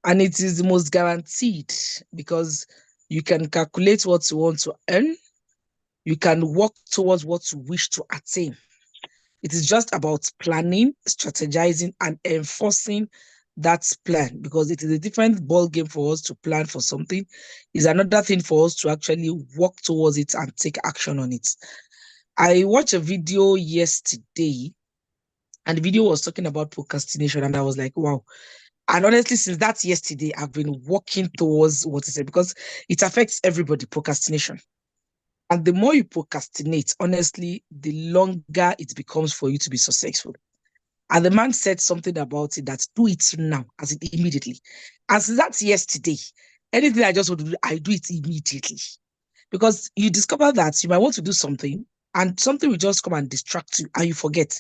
And it is the most guaranteed because you can calculate what you want to earn. You can work towards what you wish to attain. It is just about planning, strategizing, and enforcing that plan, because it is a different ball game for us to plan for something. It's another thing for us to actually work towards it and take action on it. I watched a video yesterday, and the video was talking about procrastination, and I was like, wow. And honestly, since that yesterday, I've been working towards what it said, because it affects everybody, procrastination. And the more you procrastinate, honestly, the longer it becomes for you to be successful. And the man said something about it, that do it now, as in immediately. And since that's yesterday, anything I just want to do, I do it immediately. Because you discover that you might want to do something, and something will just come and distract you, and you forget.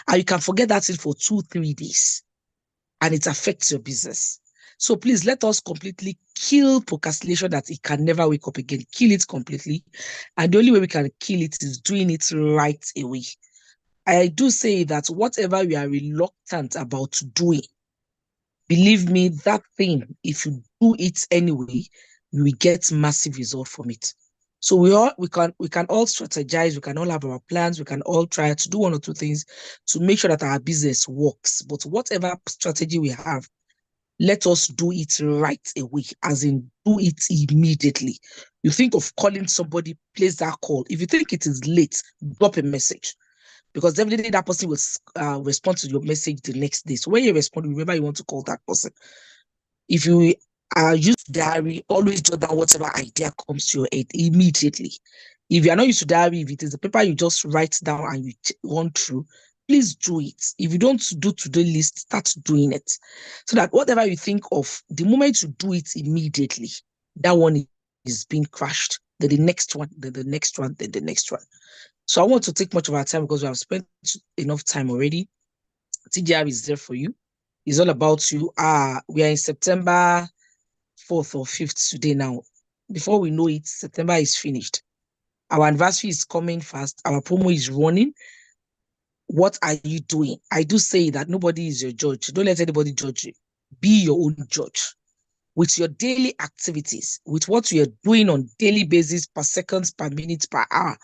And you can forget that thing for 2-3 days, and it affects your business. So please let us completely kill procrastination, that it can never wake up again. Kill it completely. And the only way we can kill it is doing it right away. I do say that whatever we are reluctant about doing, believe me, that thing, if you do it anyway, you will get massive result from it. So we can all strategize, we can all have our plans, we can all try to do one or two things to make sure that our business works. But whatever strategy we have, let us do it right away, as in do it immediately. You think of calling somebody, place that call. If you think it is late, drop a message, because definitely that person will respond to your message the next day. So when you respond, remember you want to call that person. If you use diary, always jot down whatever idea comes to your head immediately. If you are not used to diary, if it is the paper you just write down and you run through, please do it. If you don't do to-do list, start doing it. So that whatever you think of, the moment you do it immediately, that one is being crushed. Then the next one, then the next one, then the next one. So I want to take much of our time, because we have spent enough time already. TGR is there for you. It's all about you. We are in September 4th or 5th today now. Before we know it, September is finished. Our anniversary is coming fast. Our promo is running. What are you doing? I do say that nobody is your judge. Don't let anybody judge you. Be your own judge. With your daily activities, with what you are doing on daily basis, per seconds, per minute, per hour,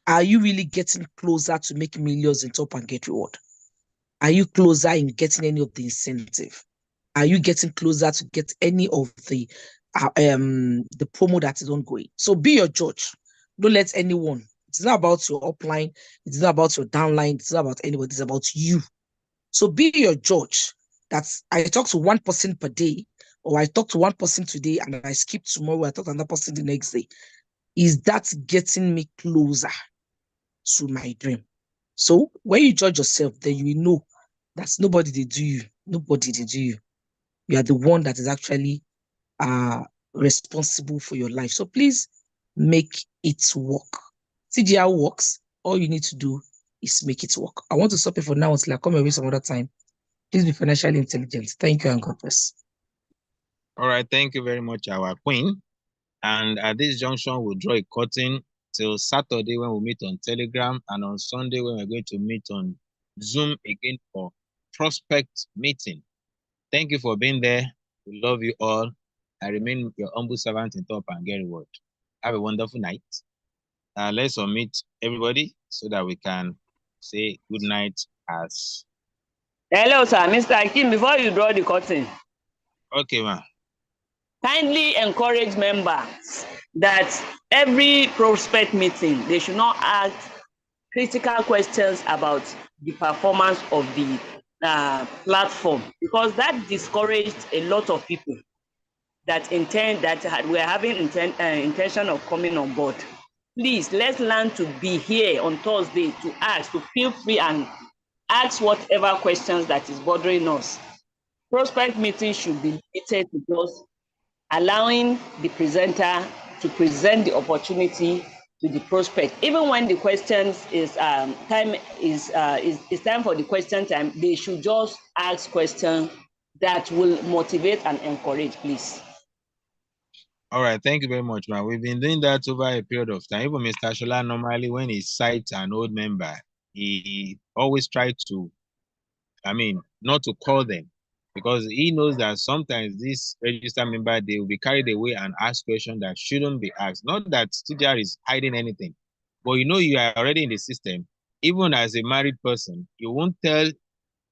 are you really getting closer to making millions in Top and Get Reward? Are you closer in getting any of the incentive? Are you getting closer to get any of the promo that is ongoing? So be your judge. Don't let anyone. It's not about your upline. It's not about your downline. It's not about anybody. It's about you. So be your judge. That's, I talk to one person per day, or I talk to one person today and I skip tomorrow. I talk to another person the next day. Is that getting me closer to my dream? So when you judge yourself, then you will know that nobody they do you. Nobody they do you. You are the one that is actually responsible for your life. So please make it work. TGR works. All you need to do is make it work. I want to stop it for now until I come away some other time. Please be financially intelligent. Thank you and God bless. All right. Thank you very much, our queen. And at this junction, we'll draw a curtain till Saturday when we meet on Telegram, and on Sunday when we're going to meet on Zoom again for prospect meeting. Thank you for being there. We love you all. I remain your humble servant in Top and Get Reward. Have a wonderful night. Let's unmute everybody so that we can say good night as. Hello, sir. Mr. Akim, before you draw the curtain. Okay, ma'am. Kindly encourage members that every prospect meeting, they should not ask critical questions about the performance of the platform, because that discouraged a lot of people. that we're having intention of coming on board, please, let's learn to be here on Thursday to ask, to feel free and ask whatever questions that is bothering us. Prospect meeting should be limited to just allowing the presenter to present the opportunity to the prospect. Even when the questions is time for the question time, they should just ask questions that will motivate and encourage, please. All right, thank you very much, man. We've been doing that over a period of time. Even Mr. Shola, normally when he cites an old member, he always tries to, not to call them, because he knows that sometimes this registered member, they will be carried away and ask questions that shouldn't be asked. Not that TGR is hiding anything, but you are already in the system. Even as a married person, you won't tell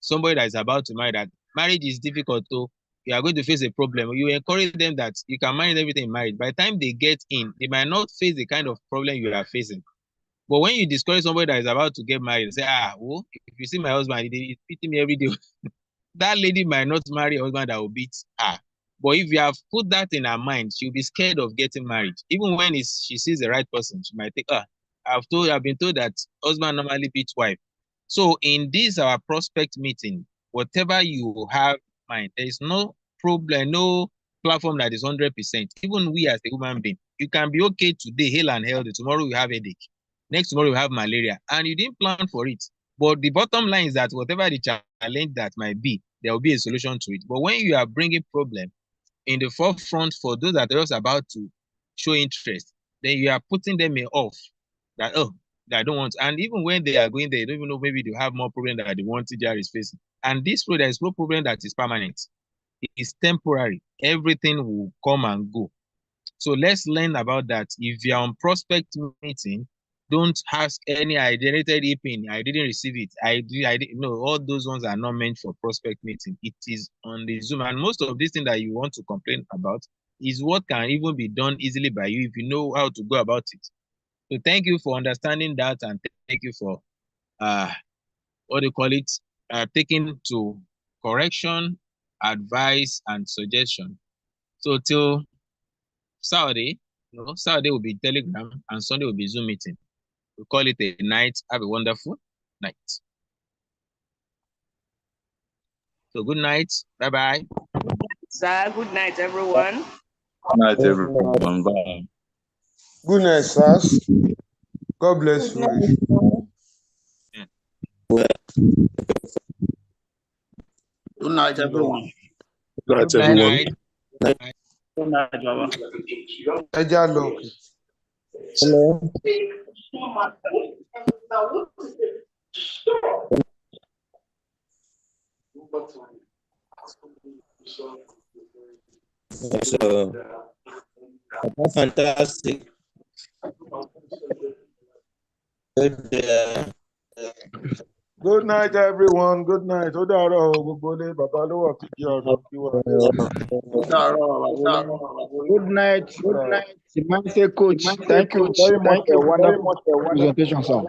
somebody that is about to marry that marriage is difficult, so you are going to face a problem. You encourage them that you can manage everything in marriage. By the time they get in, they might not face the kind of problem you are facing. But when you discourage somebody that is about to get married, say, well, if you see my husband, he's beating me every day. That lady might not marry a husband that will beat her. But if you have put that in her mind, she'll be scared of getting married. Even when she sees the right person, she might think, I've been told that husband normally beats wife. So in this our prospect meeting, whatever you have in mind, there is no problem, no platform that is 100%. Even we as a human being, you can be okay today, hale and healthy. Tomorrow you have headache. Next tomorrow you have malaria, and you didn't plan for it. But the bottom line is that whatever the challenge that might be, there will be a solution to it. But when you are bringing problem in the forefront for those that are just about to show interest, then you are putting them off. That I don't want. And even when they are going there, they don't even know, maybe they have more problem that the one TGR is facing. And this there is no problem that is permanent. It is temporary. Everything will come and go. So let's learn about that. If you're on prospect meeting, don't ask any I generated EPIN. I didn't receive it. I didn't. No, all those ones are not meant for prospect meeting. It is on the Zoom. And most of these things that you want to complain about is what can even be done easily by you if you know how to go about it. So thank you for understanding that, and thank you for what do you call it? Taking to correction, advice, and suggestion. So till Saturday, Saturday will be Telegram and Sunday will be Zoom meeting. We call it a night. Have a wonderful night. So good night. Bye-bye. Sir, good night, everyone. Good night, everyone. Bye. Good night, sirs. God bless you. Good night, everyone. Good night, everyone. Good night, Baba. Hello. So, fantastic. Good night, everyone. Good night. Good night. Good night. Simante coach. Thank you very much for a wonderful presentation, sir.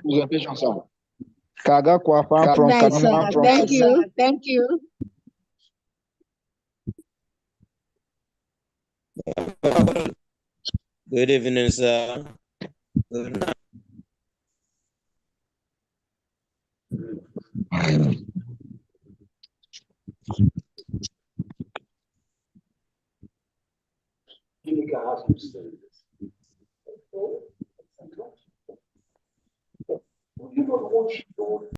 Kaga Kwafan from Kaduna. Thank you. Thank you. Good evening, sir. Good night.